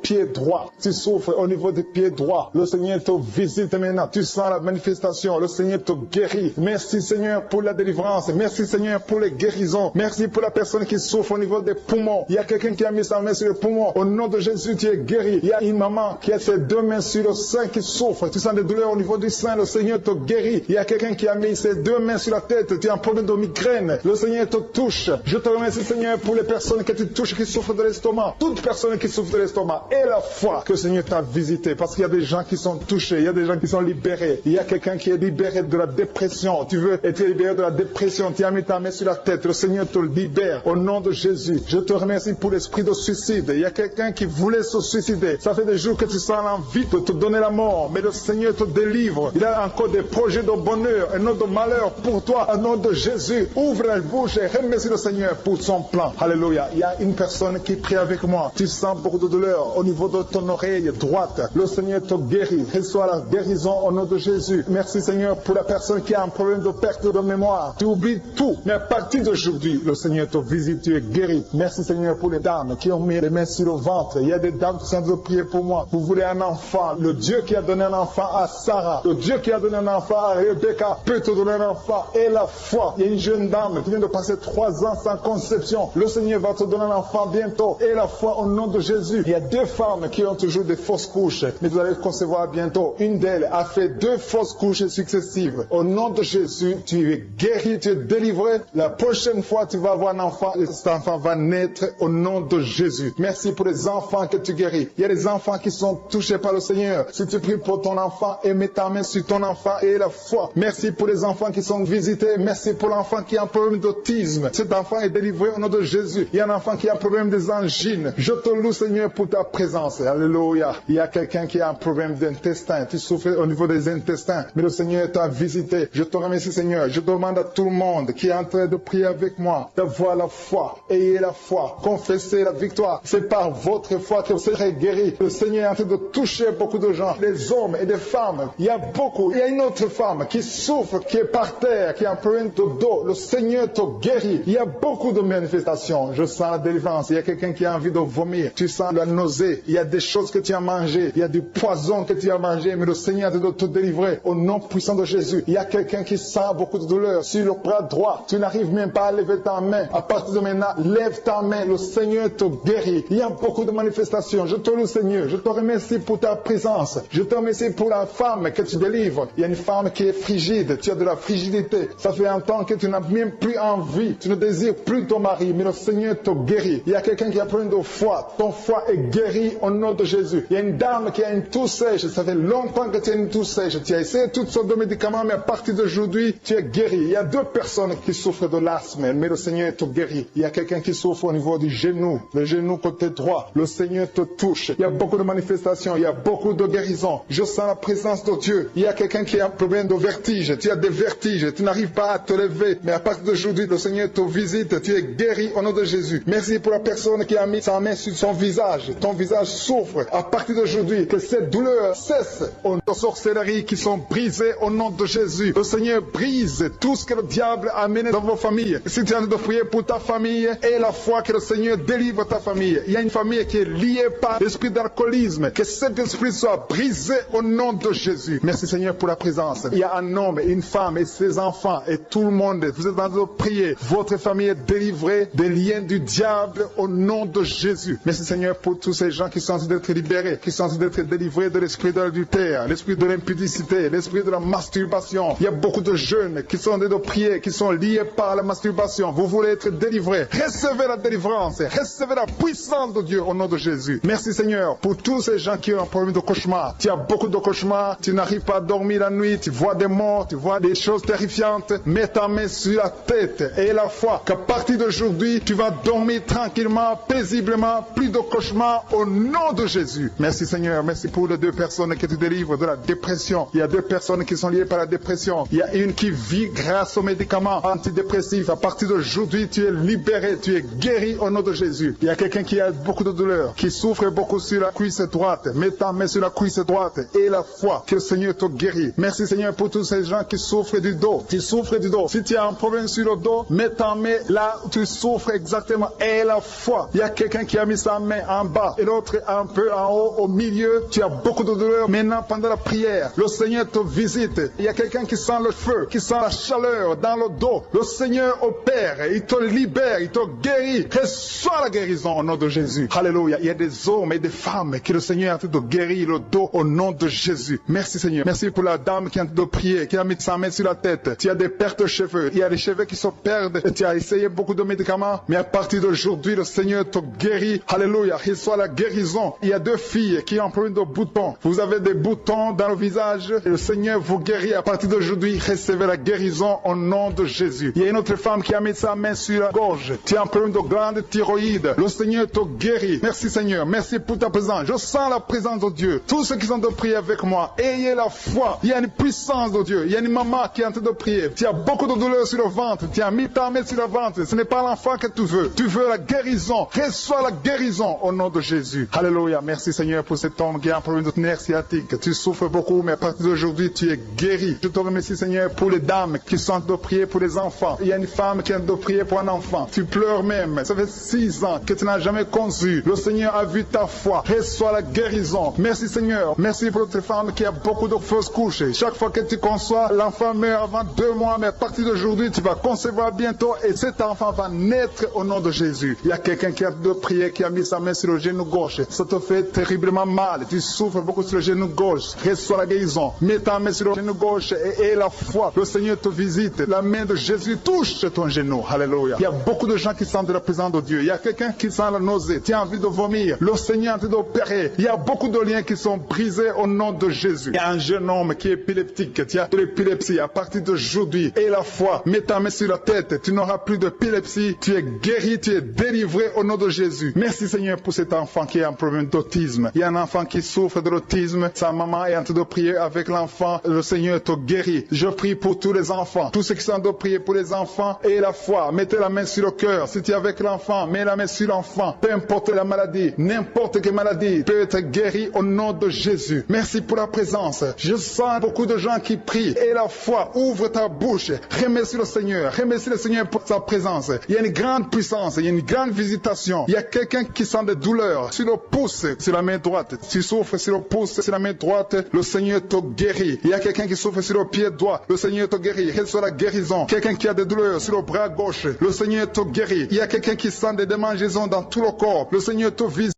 pied droit. Tu souffres au niveau du pied droit. Le Seigneur te visite maintenant. Tu sens la manifestation. Le Seigneur te guérit. Merci Seigneur pour la délivrance. Merci Seigneur pour les guérisons. Merci pour la personne qui souffre au niveau des poumons. Il y a quelqu'un qui a mis sa main sur le poumon. Au nom de Jésus, tu es guéri. Il y a une maman qui a ses deux mains sur le sein qui souffre. Tu sens des douleurs au niveau du sein. Le Seigneur te guérit. Il y a quelqu'un qui a mis ses deux mains sur la tête. Tu as un problème de migraine. Le Seigneur te touche. Je te remercie Seigneur pour les personnes que tu touches qui souffrent de l'estomac. Toute personne qui souffre de l'estomac. Et la foi que le Seigneur t'a visité. Parce qu'il y a des gens qui sont touchés. Il y a des gens qui sont libérés. Il y a quelqu'un qui est libéré de la dépression. Tu veux être libéré de la dépression. Tu as mis ta main sur la tête. Le Seigneur te libère. Au nom de Jésus. Je te remercie pour l'esprit de suicide. Il y a quelqu'un qui voulait se suicider. Ça fait des jours que tu sens l'envie de te donner la mort. Mais le Seigneur te délivre. Il a encore des projets de bonheur et non de malheur pour toi. Au nom de Jésus. Ouvre la bouche et remercie le Seigneur pour son plan. Alléluia. Il y a une personne qui prie avec moi. Tu sens beaucoup de douleur au niveau de ton oreille droite. Le Seigneur te guérit. Reçois la guérison au nom de Jésus. Merci Seigneur pour la personne qui a un problème de perte de mémoire. Tu oublies tout. Mais à partir d'aujourd'hui, le Seigneur te visite. Tu es guéri. Merci Seigneur pour les dames qui ont mis les mains sur le ventre. Il y a des dames qui sont en train de prier pour moi. Vous voulez un enfant. Le Dieu qui a donné un enfant à Sarah. Le Dieu qui a donné un enfant à Rebecca peut te donner un enfant. Et la foi. Il y a une jeune dame qui vient de passer 3 ans sans conception. Le Seigneur va te donner un enfant bientôt. Et la foi au nom de Jésus. Il y a 2 femmes qui ont toujours des fausses couches. Mais vous allez concevoir bientôt. Une d'elles a fait 2 fausses couches successives. Au nom de Jésus, tu es guéri, tu es délivré. La prochaine fois, tu vas avoir un enfant. Et cet enfant va naître au nom de Jésus. Merci pour les enfants que tu guéris. Il y a des enfants qui sont touchés par le Seigneur. Si tu pries pour ton enfant et mets ta main sur ton enfant et la foi. Merci pour les enfants qui sont visités. Merci pour l'enfant qui a un problème d'autisme. Cet enfant est délivré au nom de Jésus. Il y a un enfant qui a un problème des angines. Je te loue Seigneur pour ta présence. Alléluia. Il y a quelqu'un qui a un problème d'intestin. Tu souffres au niveau des intestins. Mais le Seigneur t'a visité. Je te remercie Seigneur. Je demande à tout le monde qui est en train de prier avec moi d'avoir la foi. Ayez la foi. Confessez la victoire. C'est par votre foi que vous serez guéris. Le Seigneur est en train de toucher beaucoup de gens. Des hommes et des femmes. Il y a beaucoup. Il y a une autre femme qui souffre, qui est par terre, qui a un problème de dos. Le Seigneur te guérit. Il y a beaucoup de manifestations. Je sens la délivrance. Il y a quelqu'un qui a envie de vomir. Tu sens la nausée. Il y a des choses que tu as mangées. Il y a du poison que tu as mangé. Mais le Seigneur est en train de te délivrer. Au nom puissant de Jésus. Il y a quelqu'un qui sent beaucoup de douleur sur le bras droit. Tu n'arrives même pas à lever ta main. À partir de maintenant, lève ta main. Le Seigneur te guérit. Il y a beaucoup de manifestations. Je te loue Seigneur. Je te remercie pour ta présence. Je te remercie pour la femme que tu délivres. Il y a une femme qui est frigide. Tu as de la frigidité frigidité. Ça fait un temps que tu n'as même plus envie, tu ne désires plus ton mari, mais le Seigneur te guérit. Il y a quelqu'un qui a problème de foie, ton foie est guéri au nom de Jésus. Il y a une dame qui a une toux sèche, ça fait longtemps que tu as une toux sèche, tu as essayé toutes sortes de médicaments, mais à partir d'aujourd'hui, tu es guéri. Il y a 2 personnes qui souffrent de l'asthme, mais le Seigneur te guérit. Il y a quelqu'un qui souffre au niveau du genou, le genou côté droit, le Seigneur te touche. Il y a beaucoup de manifestations, il y a beaucoup de guérisons. Je sens la présence de Dieu. Il y a quelqu'un qui a un problème de vertige, tu as des vertiges, tu n'arrives pas à te lever, mais à partir d'aujourd'hui, le Seigneur te visite, tu es guéri au nom de Jésus. Merci pour la personne qui a mis sa main sur son visage. Ton visage souffre. À partir d'aujourd'hui, que cette douleur cesse. Aux sorcelleries qui sont brisées au nom de Jésus. Le Seigneur brise tout ce que le diable a amené dans vos familles. Si tu es en train de prier pour ta famille, et la foi que le Seigneur délivre ta famille. Il y a une famille qui est liée par l'esprit d'alcoolisme. Que cet esprit soit brisé au nom de Jésus. Merci Seigneur pour la présence. Il y a un homme, une femme et ses enfants et tout le monde. Vous êtes en train de prier. Votre famille est délivrée des liens du diable au nom de Jésus. Merci Seigneur pour tous ces gens qui sont en train d'être libérés, qui sont en train d'être délivrés de l'esprit de l'adultère, l'esprit de l'impudicité, l'esprit de la masturbation. Il y a beaucoup de jeunes qui sont en train de prier, qui sont liés par la masturbation. Vous voulez être délivrés. Recevez la délivrance, recevez la puissance de Dieu au nom de Jésus. Merci Seigneur pour tous ces gens qui ont un problème de cauchemar. Tu as beaucoup de cauchemars, tu n'arrives pas à dormir la nuit, tu vois des morts, tu vois des choses terrifiantes. Mets ta main sur la tête et la foi qu'à partir d'aujourd'hui, tu vas dormir tranquillement, paisiblement, plus de cauchemars au nom de Jésus. Merci Seigneur, merci pour les 2 personnes que tu délivres de la dépression. Il y a 2 personnes qui sont liées par la dépression. Il y a une qui vit grâce aux médicaments antidépressifs. À partir d'aujourd'hui, tu es libéré, tu es guéri au nom de Jésus. Il y a quelqu'un qui a beaucoup de douleur, qui souffre beaucoup sur la cuisse droite. Mets ta main sur la cuisse droite et la foi que le Seigneur te guérit. Merci Seigneur pour tous ces gens qui souffrent du dos. Tu souffres du dos. Si tu as un problème sur le dos, mets ta main là où tu souffres exactement et la foi. Il y a quelqu'un qui a mis sa main en bas et l'autre un peu en haut, au milieu. Tu as beaucoup de douleur. Maintenant, pendant la prière, le Seigneur te visite. Il y a quelqu'un qui sent le feu, qui sent la chaleur dans le dos. Le Seigneur opère, il te libère, il te guérit. Reçois la guérison au nom de Jésus. Alléluia. Il y a des hommes et des femmes que le Seigneur est en train de guérir le dos au nom de Jésus. Merci Seigneur. Merci pour la dame qui est en train de prier, qui a mis sa main sur la tête. Tu as des pertes de cheveux. Il y a des cheveux qui se perdent. Et tu as essayé beaucoup de médicaments. Mais à partir d'aujourd'hui, le Seigneur te guérit. Alléluia. Reçois la guérison. Il y a 2 filles qui ont un problème de boutons. Vous avez des boutons dans le visage. Et le Seigneur vous guérit. À partir d'aujourd'hui, recevez la guérison au nom de Jésus. Il y a une autre femme qui a mis sa main sur la gorge. Tu as un problème de glande thyroïde. Le Seigneur te guérit. Merci Seigneur. Merci pour ta présence. Je sens la présence de Dieu. Tous ceux qui sont de prier avec moi, ayez la foi. Il y a une puissance de Dieu. Il y a une maman qui est en train de prier. Tu as beaucoup de douleur sur le ventre. Tu as mis ta main sur le ventre. Ce n'est pas l'enfant que tu veux. Tu veux la guérison. Reçois la guérison au nom de Jésus. Alléluia. Merci Seigneur pour cet homme qui a un problème de nerf sciatique. Tu souffres beaucoup, mais à partir d'aujourd'hui, tu es guéri. Je te remercie Seigneur pour les dames qui sont en train de prier pour les enfants. Il y a une femme qui est en train de prier pour un enfant. Tu pleures même. Ça fait 6 ans que tu n'as jamais conçu. Le Seigneur a vu ta foi. Reçois la guérison. Merci Seigneur. Merci pour cette femme qui a beaucoup de fausses couches. Chaque fois que tu conçois, l'enfant meurt avant 2 mois, mais à partir d'aujourd'hui, tu vas concevoir bientôt et cet enfant va naître au nom de Jésus. Il y a quelqu'un qui a de prier, qui a mis sa main sur le genou gauche. Ça te fait terriblement mal. Tu souffres beaucoup sur le genou gauche. Reçois la guérison. Mets ta main sur le genou gauche et la foi. Le Seigneur te visite. La main de Jésus touche ton genou. Alléluia. Il y a beaucoup de gens qui sentent la présence de Dieu. Il y a quelqu'un qui sent la nausée. Tu as envie de vomir. Le Seigneur est en train d'opérer. Il y a beaucoup de liens qui sont brisés au nom de Jésus. Il y a un jeune homme qui est épileptique. Tu as de l'épilepsie. À partir d'aujourd'hui, et la foi, mets ta main sur la tête. Tu n'auras plus d'épilepsie. Tu es guéri, tu es délivré au nom de Jésus. Merci Seigneur pour cet enfant qui a un problème d'autisme. Il y a un enfant qui souffre de l'autisme. Sa maman est en train de prier avec l'enfant. Le Seigneur te guérit. Je prie pour tous les enfants. Tous ceux qui sont en train de prier pour les enfants et la foi. Mettez la main sur le cœur. Si tu es avec l'enfant, mets la main sur l'enfant. Peu importe la maladie, n'importe quelle maladie peut être guérie au nom de Jésus. Merci pour la présence. Je sens beaucoup de gens qui prient. Et la foi, ouvre ta bouche. Remercie le Seigneur. Remercie le Seigneur pour sa présence. Il y a une grande puissance. Il y a une grande visitation. Il y a quelqu'un qui sent des douleurs sur le pouce, sur la main droite. Tu souffres sur le pouce, sur la main droite. Le Seigneur te guérit. Il y a quelqu'un qui souffre sur le pied droit. Le Seigneur te guérit. Reçois la guérison. Quelqu'un qui a des douleurs sur le bras gauche. Le Seigneur te guérit. Il y a quelqu'un qui sent des démangeaisons dans tout le corps. Le Seigneur te visite.